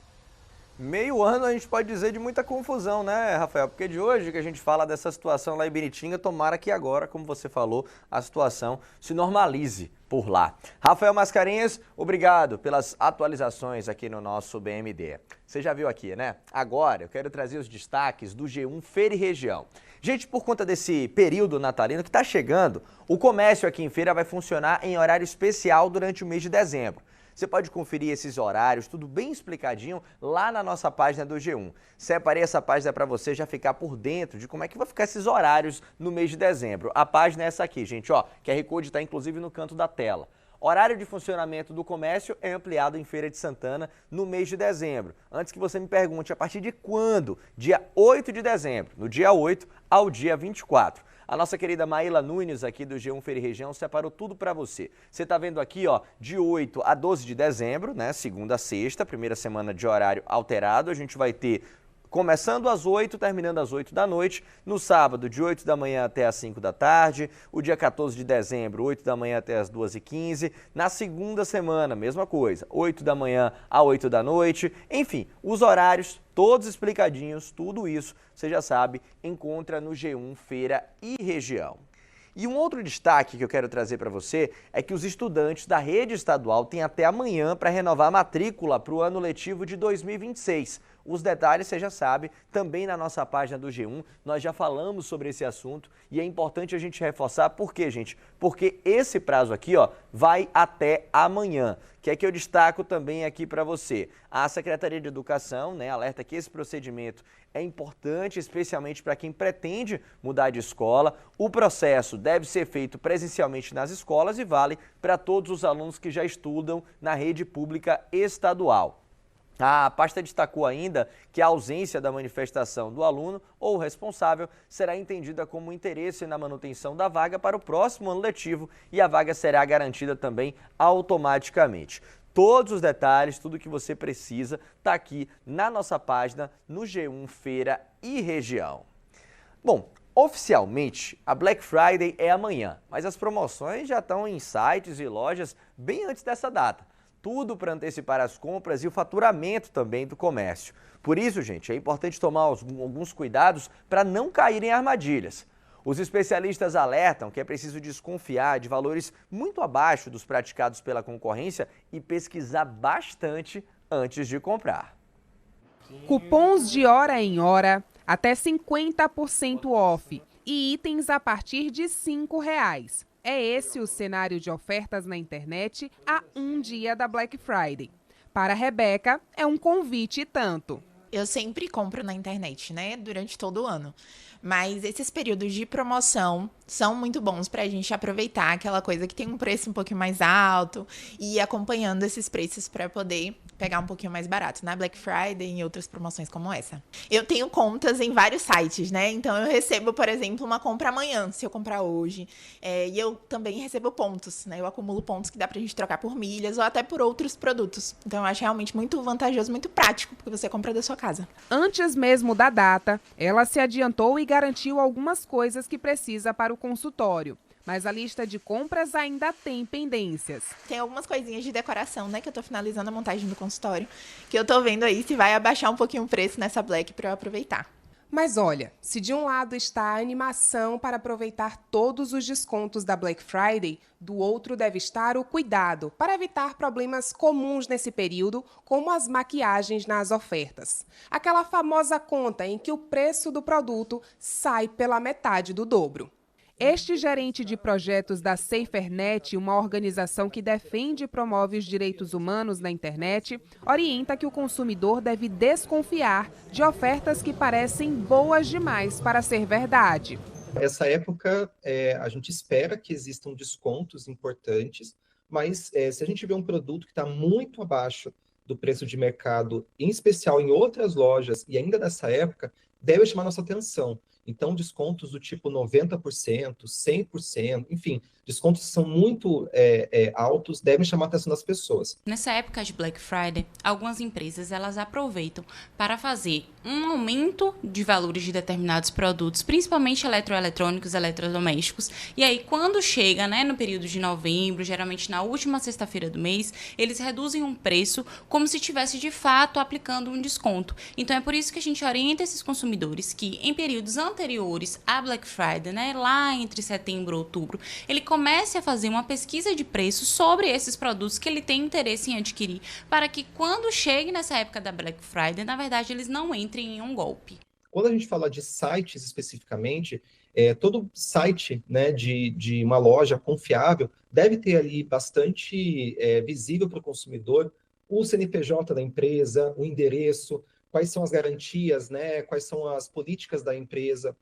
Meio ano a gente pode dizer de muita confusão, né, Rafael? Porque de hoje que a gente fala dessa situação lá em Biritinga, tomara que agora, como você falou, a situação se normalize por lá. Rafael Mascarenhas, obrigado pelas atualizações aqui no nosso BMD. Você já viu aqui, né? Agora eu quero trazer os destaques do G1 Feira e Região. Gente, por conta desse período natalino que está chegando, o comércio aqui em Feira vai funcionar em horário especial durante o mês de dezembro. Você pode conferir esses horários, tudo bem explicadinho, lá na nossa página do G1. Separei essa página para você já ficar por dentro de como é que vai ficar esses horários no mês de dezembro. A página é essa aqui, gente, ó. QR Code está inclusive no canto da tela. Horário de funcionamento do comércio é ampliado em Feira de Santana no mês de dezembro. Antes que você me pergunte, a partir de quando? Dia 8 de dezembro, no dia 8 ao dia 24. A nossa querida Maíla Nunes aqui do G1 Feira e Região separou tudo para você. Você está vendo aqui, ó, de 8 a 12 de dezembro, né, segunda a sexta, primeira semana de horário alterado. A gente vai ter começando às 8, terminando às 8 da noite, no sábado de 8 da manhã até às 5 da tarde, o dia 14 de dezembro, 8 da manhã até às 2h15, na segunda semana, mesma coisa, 8 da manhã a 8 da noite, enfim, os horários todos explicadinhos, tudo isso, você já sabe, encontra no G1 Feira e Região. E um outro destaque que eu quero trazer para você é que os estudantes da rede estadual têm até amanhã para renovar a matrícula para o ano letivo de 2026. Os detalhes, você já sabe, também na nossa página do G1, nós já falamos sobre esse assunto e é importante a gente reforçar. Por quê, gente? Porque esse prazo aqui, ó, vai até amanhã. Que é que eu destaco também aqui para você. A Secretaria de Educação, né, alerta que esse procedimento é importante, especialmente para quem pretende mudar de escola. O processo deve ser feito presencialmente nas escolas e vale para todos os alunos que já estudam na rede pública estadual. A pasta destacou ainda que a ausência da manifestação do aluno ou responsável será entendida como interesse na manutenção da vaga para o próximo ano letivo e a vaga será garantida também automaticamente. Todos os detalhes, tudo que você precisa, está aqui na nossa página no G1 Feira e Região. Bom, oficialmente a Black Friday é amanhã, mas as promoções já estão em sites e lojas bem antes dessa data. Tudo para antecipar as compras e o faturamento também do comércio. Por isso, gente, é importante tomar alguns cuidados para não cair em armadilhas. Os especialistas alertam que é preciso desconfiar de valores muito abaixo dos praticados pela concorrência e pesquisar bastante antes de comprar. Cupons de hora em hora, até 50% off e itens a partir de R$ 5,00. É esse o cenário de ofertas na internet a um dia da Black Friday. Para a Rebeca, é um convite e tanto. Eu sempre compro na internet, né, durante todo o ano. Mas esses períodos de promoção são muito bons pra gente aproveitar aquela coisa que tem um preço um pouquinho mais alto e ir acompanhando esses preços pra poder pegar um pouquinho mais barato na Black Friday e em outras promoções como essa. Eu tenho contas em vários sites, né? Então eu recebo, por exemplo, uma compra amanhã, se eu comprar hoje. E eu também recebo pontos, né? Eu acumulo pontos que dá pra gente trocar por milhas ou até por outros produtos. Então eu acho realmente muito vantajoso, muito prático, porque você compra da sua casa. Antes mesmo da data, ela se adiantou e garantiu algumas coisas que precisa para o consultório. Mas a lista de compras ainda tem pendências. Tem algumas coisinhas de decoração, né, que eu tô finalizando a montagem do consultório, que eu tô vendo aí se vai abaixar um pouquinho o preço nessa Black para eu aproveitar. Mas olha, se de um lado está a animação para aproveitar todos os descontos da Black Friday, do outro deve estar o cuidado para evitar problemas comuns nesse período, como as maquiagens nas ofertas. Aquela famosa conta em que o preço do produto sai pela metade do dobro. Este gerente de projetos da SaferNet, uma organização que defende e promove os direitos humanos na internet, orienta que o consumidor deve desconfiar de ofertas que parecem boas demais para ser verdade. Essa época, a gente espera que existam descontos importantes, mas se a gente vê um produto que está muito abaixo do preço de mercado, em especial em outras lojas, e ainda nessa época, deve chamar nossa atenção. Então, descontos do tipo 90%, 100%, enfim, descontos que são muito altos devem chamar a atenção das pessoas. Nessa época de Black Friday, algumas empresas elas aproveitam para fazer um aumento de valores de determinados produtos, principalmente eletroeletrônicos, eletrodomésticos. E aí, quando chega, né, no período de novembro, geralmente na última sexta-feira do mês, eles reduzem um preço como se estivesse de fato aplicando um desconto. Então, é por isso que a gente orienta esses consumidores que, em períodos anteriores à Black Friday, né, lá entre setembro e outubro, ele comece a fazer uma pesquisa de preço sobre esses produtos que ele tem interesse em adquirir, para que quando chegue nessa época da Black Friday, na verdade, eles não entrem em um golpe. Quando a gente fala de sites especificamente, todo site, né, de uma loja confiável deve ter ali bastante visível para o consumidor o CNPJ da empresa, o endereço, quais são as garantias, né, quais são as políticas da empresa.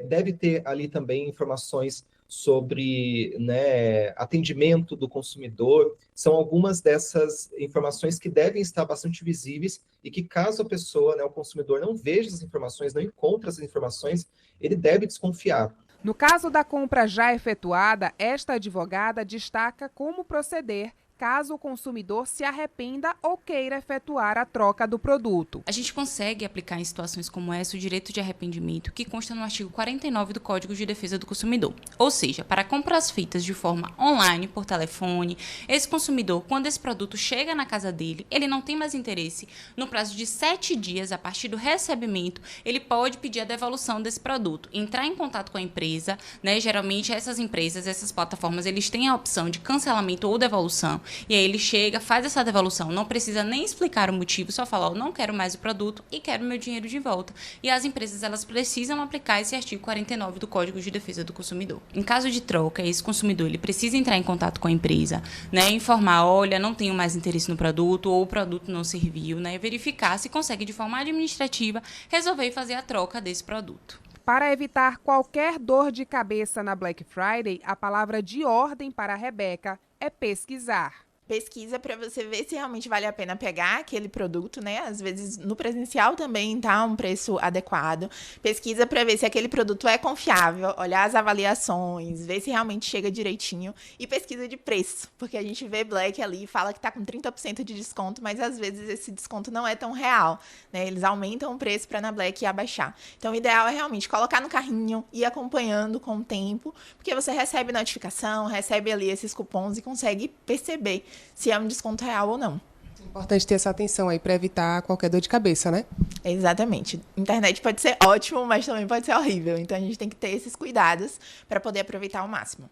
Deve ter ali também informações sobre, né, atendimento do consumidor. São algumas dessas informações que devem estar bastante visíveis e que, caso a pessoa, né, o consumidor, não veja essas informações, não encontre essas informações, ele deve desconfiar. No caso da compra já efetuada, esta advogada destaca como proceder caso o consumidor se arrependa ou queira efetuar a troca do produto. A gente consegue aplicar em situações como essa o direito de arrependimento que consta no artigo 49 do Código de Defesa do Consumidor. Ou seja, para compras feitas de forma online, por telefone, esse consumidor, quando esse produto chega na casa dele, ele não tem mais interesse, no prazo de 7 dias, a partir do recebimento, ele pode pedir a devolução desse produto, entrar em contato com a empresa, né? Geralmente essas empresas, essas plataformas, eles têm a opção de cancelamento ou devolução. E aí ele chega, faz essa devolução, não precisa nem explicar o motivo, só fala, não quero mais o produto e quero meu dinheiro de volta. E as empresas, elas precisam aplicar esse artigo 49 do Código de Defesa do Consumidor. Em caso de troca, esse consumidor, ele precisa entrar em contato com a empresa, né, informar, olha, não tenho mais interesse no produto, ou o produto não serviu, né, verificar se consegue de forma administrativa resolver fazer a troca desse produto. Para evitar qualquer dor de cabeça na Black Friday, a palavra de ordem para a Rebeca é pesquisar. Pesquisa para você ver se realmente vale a pena pegar aquele produto, né? Às vezes no presencial também tá um preço adequado. Pesquisa para ver se aquele produto é confiável, olhar as avaliações, ver se realmente chega direitinho. E pesquisa de preço, porque a gente vê Black ali e fala que tá com 30% de desconto, mas às vezes esse desconto não é tão real, né? Eles aumentam o preço para na Black abaixar. Então o ideal é realmente colocar no carrinho, ir acompanhando com o tempo, porque você recebe notificação, recebe ali esses cupons e consegue perceber se é um desconto real ou não. É importante ter essa atenção aí para evitar qualquer dor de cabeça, né? Exatamente. Internet pode ser ótimo, mas também pode ser horrível. Então a gente tem que ter esses cuidados para poder aproveitar ao máximo.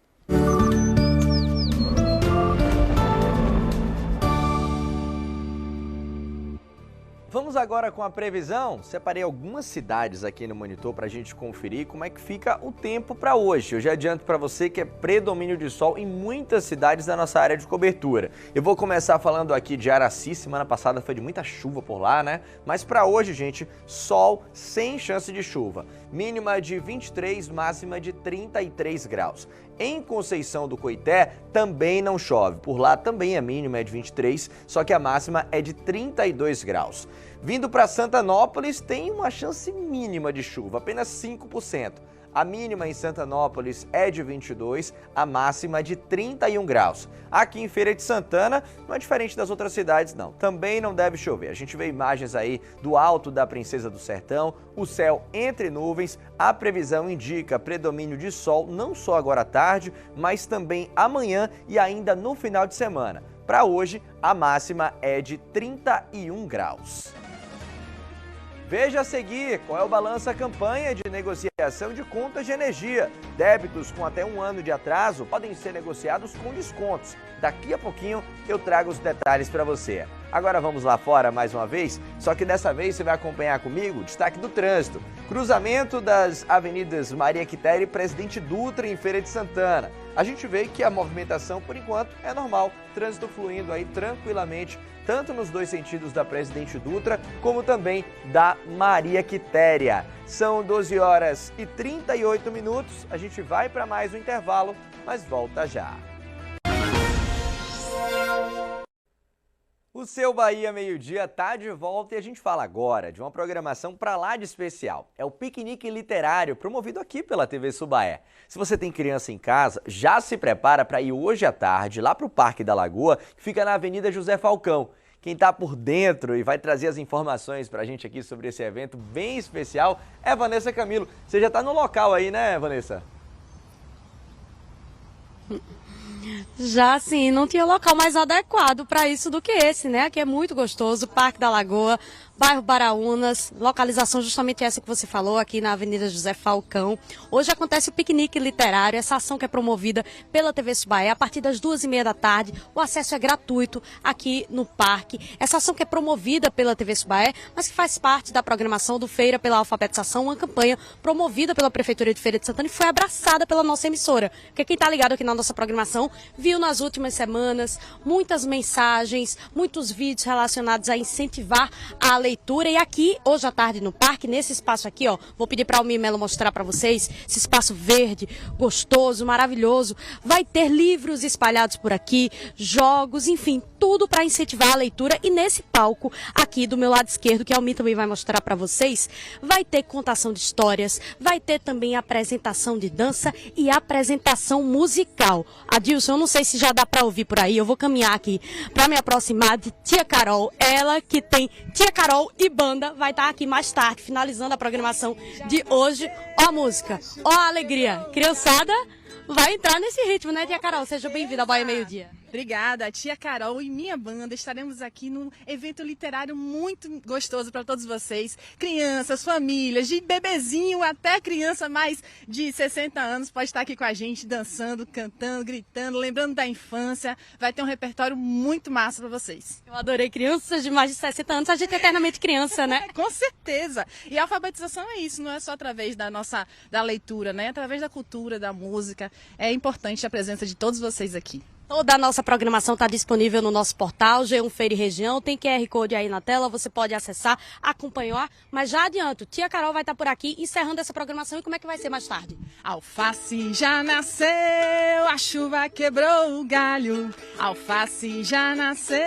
Vamos agora com a previsão. Separei algumas cidades aqui no monitor para a gente conferir como é que fica o tempo para hoje. Eu já adianto para você que é predomínio de sol em muitas cidades da nossa área de cobertura. Eu vou começar falando aqui de Araci. Semana passada foi de muita chuva por lá, né? Mas para hoje, gente, sol sem chance de chuva. Mínima de 23, máxima de 33 graus. Em Conceição do Coité também não chove. Por lá também a mínima é de 23, só que a máxima é de 32 graus. Vindo para Santanópolis tem uma chance mínima de chuva, apenas 5%. A mínima em Santanópolis é de 22, a máxima de 31 graus. Aqui em Feira de Santana não é diferente das outras cidades não, também não deve chover. A gente vê imagens aí do alto da Princesa do Sertão, o céu entre nuvens, a previsão indica predomínio de sol não só agora à tarde, mas também amanhã e ainda no final de semana. Para hoje, a máxima é de 31 graus. Veja a seguir qual é o balanço da campanha de negociação de contas de energia. Débitos com até 1 ano de atraso podem ser negociados com descontos. Daqui a pouquinho eu trago os detalhes para você. Agora vamos lá fora mais uma vez, só que dessa vez você vai acompanhar comigo o destaque do trânsito. Cruzamento das avenidas Maria Quitéria e Presidente Dutra em Feira de Santana. A gente vê que a movimentação, por enquanto, é normal. Trânsito fluindo aí tranquilamente, tanto nos dois sentidos da Presidente Dutra, como também da Maria Quitéria. São 12 horas e 38 minutos, a gente vai para mais um intervalo, mas volta já. O seu Bahia Meio-Dia tá de volta e a gente fala agora de uma programação pra lá de especial. É o Piquenique Literário, promovido aqui pela TV Subaé. Se você tem criança em casa, já se prepara para ir hoje à tarde lá pro Parque da Lagoa, que fica na Avenida José Falcão. Quem tá por dentro e vai trazer as informações pra gente aqui sobre esse evento bem especial é Vanessa Camilo. Você já tá no local aí, né, Vanessa? Já sim, não tinha local mais adequado para isso do que esse, né? Aqui é muito gostoso, Parque da Lagoa, bairro Baraunas, localização justamente essa que você falou, aqui na Avenida José Falcão. Hoje acontece o Piquenique Literário, essa ação que é promovida pela TV Subaé a partir das 2h30 da tarde. O acesso é gratuito aqui no parque. Essa ação que é promovida pela TV Subaé, mas que faz parte da programação do Feira pela Alfabetização, uma campanha promovida pela Prefeitura de Feira de Santana e foi abraçada pela nossa emissora. Porque quem está ligado aqui na nossa programação viu nas últimas semanas muitas mensagens, muitos vídeos relacionados a incentivar a leitura. E aqui, hoje à tarde no parque, nesse espaço aqui, ó, vou pedir para o Almir Melo mostrar para vocês, esse espaço verde, gostoso, maravilhoso. Vai ter livros espalhados por aqui, jogos, enfim, tudo para incentivar a leitura. E nesse palco aqui do meu lado esquerdo, que a Almir também vai mostrar para vocês, vai ter contação de histórias, vai ter também apresentação de dança e apresentação musical. Adilson, eu não sei se já dá para ouvir por aí, eu vou caminhar aqui para me aproximar de Tia Carol, ela que tem Tia Carol e banda, vai estar aqui mais tarde, finalizando a programação de hoje. Ó a música, ó a alegria, criançada vai entrar nesse ritmo, né, Tia Carol? Seja bem-vinda ao Bahia Meio-Dia. Obrigada, Tia Carol e minha banda. Estaremos aqui num evento literário muito gostoso para todos vocês. Crianças, famílias, de bebezinho até criança mais de 60 anos pode estar aqui com a gente, dançando, cantando, gritando, lembrando da infância. Vai ter um repertório muito massa para vocês. Eu adorei crianças de mais de 60 anos, a gente é eternamente criança, né? Com certeza. E a alfabetização é isso, não é só através da leitura, né? Através da cultura, da música. É importante a presença de todos vocês aqui. Toda a nossa programação está disponível no nosso portal, G1 Feira e Região, tem QR Code aí na tela, você pode acessar, acompanhar, mas já adianto, Tia Carol vai estar por aqui encerrando essa programação. E como é que vai ser mais tarde? Alface já nasceu, a chuva quebrou o galho. Alface já nasceu,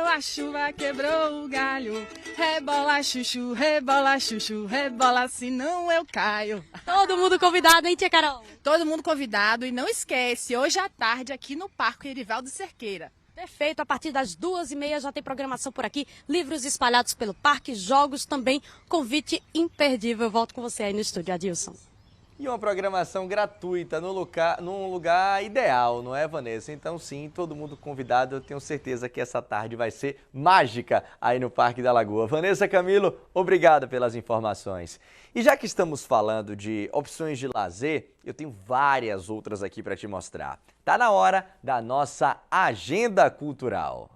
a chuva quebrou o galho. Rebola chuchu, rebola, senão eu caio. Todo mundo convidado, hein, Tia Carol? Todo mundo convidado e não esquece, hoje à tarde aqui no Parque Erivaldo Cerqueira. Perfeito, a partir das 2h30 já tem programação por aqui, livros espalhados pelo parque, jogos também, convite imperdível. Eu volto com você aí no estúdio, Adilson. E uma programação gratuita num lugar ideal, não é, Vanessa? Então sim, todo mundo convidado, eu tenho certeza que essa tarde vai ser mágica aí no Parque da Lagoa. Vanessa Camilo, obrigado pelas informações. E já que estamos falando de opções de lazer, eu tenho várias outras aqui para te mostrar. Tá na hora da nossa agenda cultural.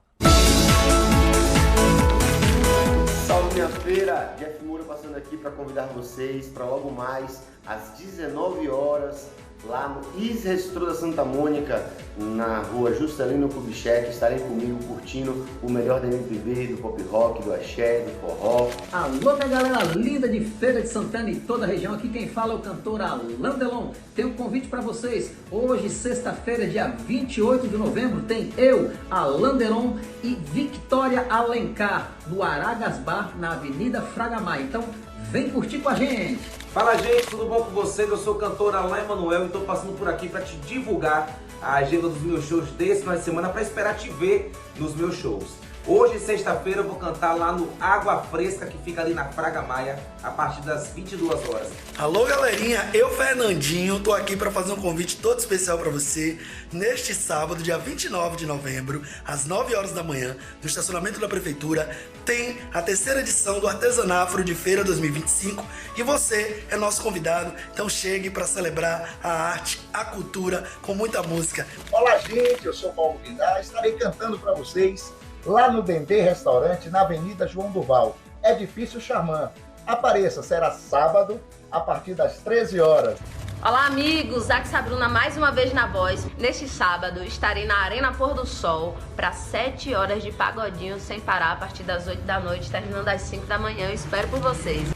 Saúde minha feira, Jeff Moura passando aqui para convidar vocês para logo mais às 19 horas lá no Is-Restrô da Santa Mônica, na rua Juscelino Kubitschek. Estarem comigo curtindo o melhor da MPB, do pop rock, do axé, do forró. Alô, minha galera linda de Feira de Santana e toda a região. Aqui quem fala é o cantor Alain Delon. Tem um convite para vocês. Hoje, sexta-feira, dia 28 de novembro, tem eu, Alain Delon e Victoria Alencar, no Aragas Bar, na Avenida Fraga Maia. Então, vem curtir com a gente. Fala, gente, tudo bom com vocês? Eu sou o cantor Alain Emanuel e estou passando por aqui para te divulgar a agenda dos meus shows desse final de semana, para esperar te ver nos meus shows. Hoje, sexta-feira, eu vou cantar lá no Água Fresca, que fica ali na Fraga Maia, a partir das 22 horas. Alô, galerinha, eu, Fernandinho, tô aqui para fazer um convite todo especial para você neste sábado, dia 29 de novembro, às 9 horas da manhã, no estacionamento da Prefeitura, tem a terceira edição do Artesanato de Feira 2025 e você é nosso convidado, então chegue para celebrar a arte, a cultura, com muita música. Olá, gente, eu sou Paulo Vidal, estarei cantando para vocês lá no Dendê Restaurante, na Avenida João Duval, Edifício Xamã. Apareça, será sábado, a partir das 13 horas. Olá, amigos, aqui é a Bruna mais uma vez na voz. Neste sábado estarei na Arena Pôr do Sol para 7 horas de pagodinho sem parar a partir das 8 da noite, terminando às 5 da manhã. Eu espero por vocês.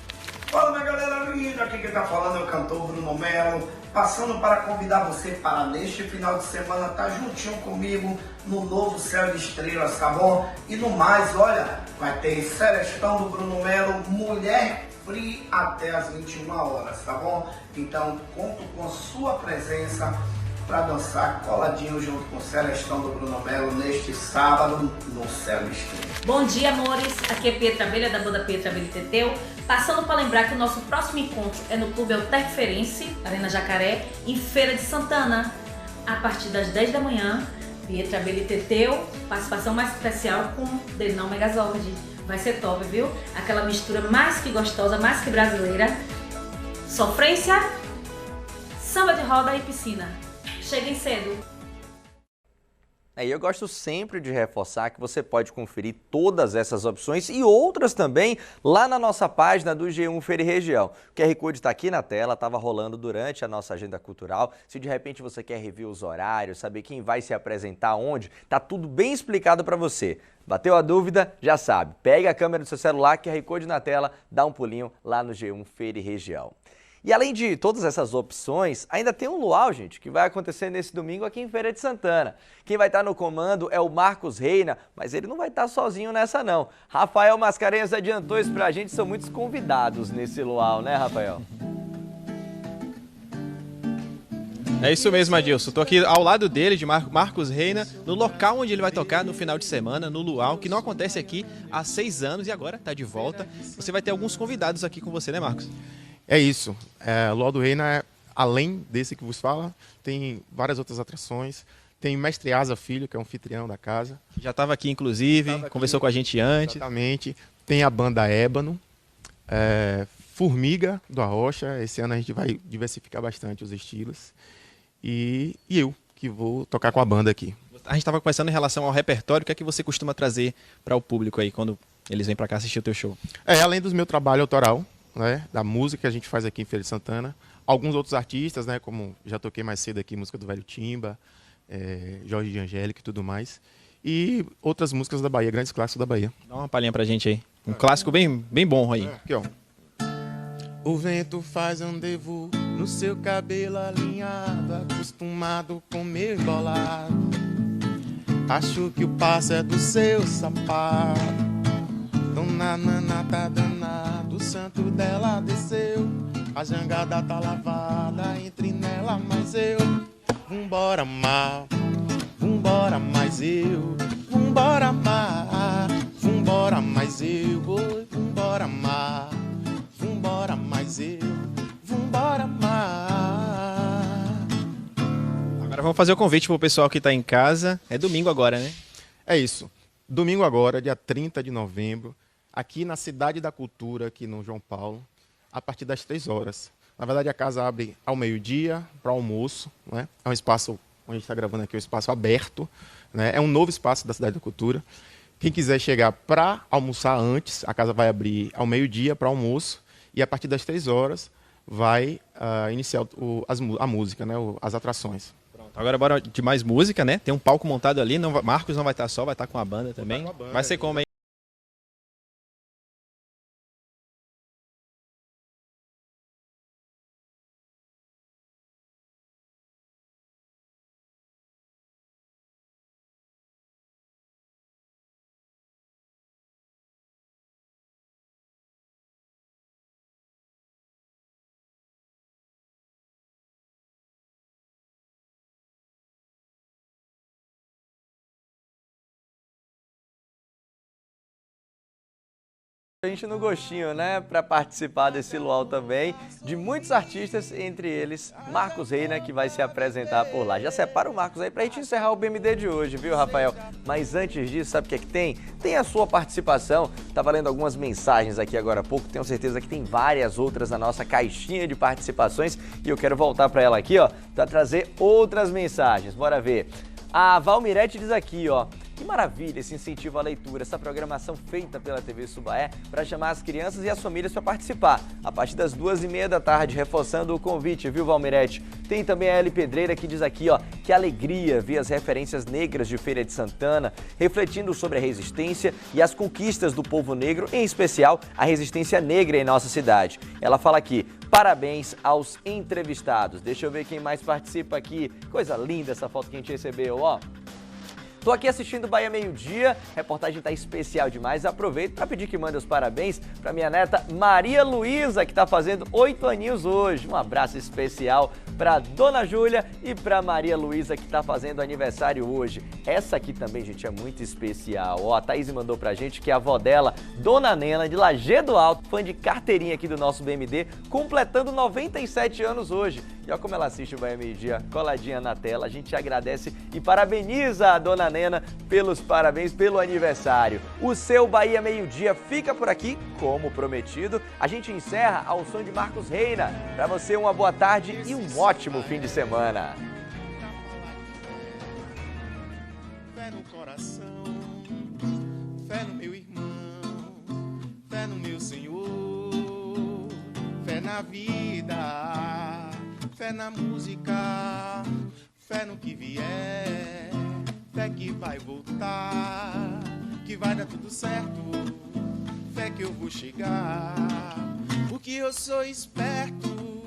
Fala, minha galera linda, aqui quem tá falando é o cantor Bruno Melo, passando para convidar você para neste final de semana estar juntinho comigo no novo Céu de Estrelas, tá bom? E no mais, olha, vai ter Celestão do Bruno Melo, Mulher Free até as 21 horas, tá bom? Então, conto com a sua presença para dançar coladinho junto com o Celestão do Bruno Melo neste sábado no Céu de Estrelas. Bom dia, amores. Aqui é Pietra Abelha, da banda Pietra Abelha e Teteu. Passando para lembrar que o nosso próximo encontro é no Clube Alterferense, Arena Jacaré, em Feira de Santana, a partir das 10 da manhã. Pietra Abelha e Teteu, participação mais especial com Denão Megazord. Vai ser top, viu? Aquela mistura mais que gostosa, mais que brasileira. Sofrência, samba de roda e piscina. Cheguem cedo. E eu gosto sempre de reforçar que você pode conferir todas essas opções e outras também lá na nossa página do G1 Feira e Região. O QR Code está aqui na tela, estava rolando durante a nossa agenda cultural. Se de repente você quer rever os horários, saber quem vai se apresentar onde, tá tudo bem explicado para você. Bateu a dúvida? Já sabe. Pega a câmera do seu celular, QR Code na tela, dá um pulinho lá no G1 Feira e Região. E além de todas essas opções, ainda tem um luau, gente, que vai acontecer nesse domingo aqui em Feira de Santana. Quem vai estar no comando é o Marcos Reina, mas ele não vai estar sozinho nessa não. Rafael Mascarenhas adiantou isso pra gente, são muitos convidados nesse luau, né, Rafael? É isso mesmo, Adilson. Estou aqui ao lado dele, de Marcos Reina, no local onde ele vai tocar no final de semana, no luau, que não acontece aqui há 6 anos e agora está de volta. Você vai ter alguns convidados aqui com você, né, Marcos? É isso. O Luau do Reina, além desse que vos fala, tem várias outras atrações. Tem Mestre Asa Filho, que é o anfitrião da casa. Já estava aqui, inclusive, conversou com a gente antes. Exatamente. Tem a banda Ébano, Formiga do Arrocha. Esse ano a gente vai diversificar bastante os estilos. E eu, que vou tocar com a banda aqui. A gente estava conversando em relação ao repertório. O que é que você costuma trazer para o público aí, quando eles vêm para cá assistir o teu show? Além do meu trabalho autoral, né, da música que a gente faz aqui em Feira de Santana, alguns outros artistas, né, como já toquei mais cedo aqui, música do Velho Timba, Jorge de Angélica e tudo mais, e outras músicas da Bahia, grandes clássicos da Bahia. Dá uma palhinha pra gente aí, um clássico bem bom aí. Aqui, ó. O vento faz rendezvous no seu cabelo alinhado, acostumado com meu embolado, acho que o passo é do seu sapato, Dona Nana tá danada, o santo dela desceu, a jangada tá lavada, entre nela mais eu. Vambora mal, vambora mais eu, vambora mal, vambora mais eu, oi, vambora mal, vambora mais eu, vambora mal. Agora vamos fazer o convite pro pessoal que tá em casa. É domingo agora, né? É isso. Domingo agora, dia 30 de novembro, aqui na Cidade da Cultura, aqui no João Paulo, a partir das 3 horas. Na verdade, a casa abre ao meio-dia para almoço, né? É um espaço, onde a gente está gravando aqui, um espaço aberto, né? É um novo espaço da Cidade da Cultura. Quem quiser chegar para almoçar antes, a casa vai abrir ao meio-dia para almoço e a partir das 3 horas vai iniciar a música, né, as atrações. Pronto, agora bora de mais música, né? Tem um palco montado ali, Marcos não vai estar só, vai estar com a banda também. Vai ser como aí? A gente no gostinho, né, para participar desse luau também, de muitos artistas, entre eles Marcos Reina, que vai se apresentar por lá. Já separa o Marcos aí pra gente encerrar o BMD de hoje, viu, Rafael? Mas antes disso, sabe o que é que tem? Tem a sua participação. Tava lendo algumas mensagens aqui agora há pouco, tenho certeza que tem várias outras na nossa caixinha de participações e eu quero voltar para ela aqui, ó, para trazer outras mensagens. Bora ver. A Valmirete diz aqui, ó, que maravilha esse incentivo à leitura, essa programação feita pela TV Subaé para chamar as crianças e as famílias para participar, a partir das 2h30 da tarde, reforçando o convite, viu, Valmirete? Tem também a Eli Pedreira que diz aqui, ó, que alegria ver as referências negras de Feira de Santana, refletindo sobre a resistência e as conquistas do povo negro, em especial a resistência negra em nossa cidade. Ela fala aqui, parabéns aos entrevistados. Deixa eu ver quem mais participa aqui. Coisa linda essa foto que a gente recebeu, ó. Tô aqui assistindo Bahia Meio-Dia, reportagem tá especial demais. Aproveito para pedir que mande os parabéns para minha neta Maria Luísa, que tá fazendo 8 aninhos hoje. Um abraço especial para Dona Júlia e para Maria Luísa, que tá fazendo aniversário hoje. Essa aqui também, gente, é muito especial. Ó, a Thaís mandou pra gente que a avó dela, Dona Nena, de Lajeado Alto, fã de carteirinha aqui do nosso BMD, completando 97 anos hoje. E olha como ela assiste o Bahia Meio-Dia, coladinha na tela. A gente agradece e parabeniza a Dona Nena pelos parabéns, pelo aniversário. O seu Bahia Meio-Dia fica por aqui, como prometido. A gente encerra ao som de Marcos Reina. Para você, uma boa tarde e um ótimo fim de semana. Fé no coração, fé no meu irmão, fé no meu Senhor, fé na vida, fé na música, fé no que vier, fé que vai voltar, que vai dar tudo certo, fé que eu vou chegar, porque eu sou esperto,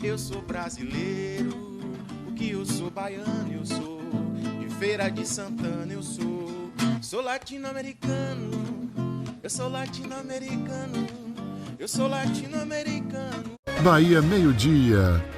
eu sou brasileiro, porque eu sou baiano, eu sou de Feira de Santana, eu sou latino-americano, eu sou latino-americano, eu sou latino-americano. Bahia Meio-Dia.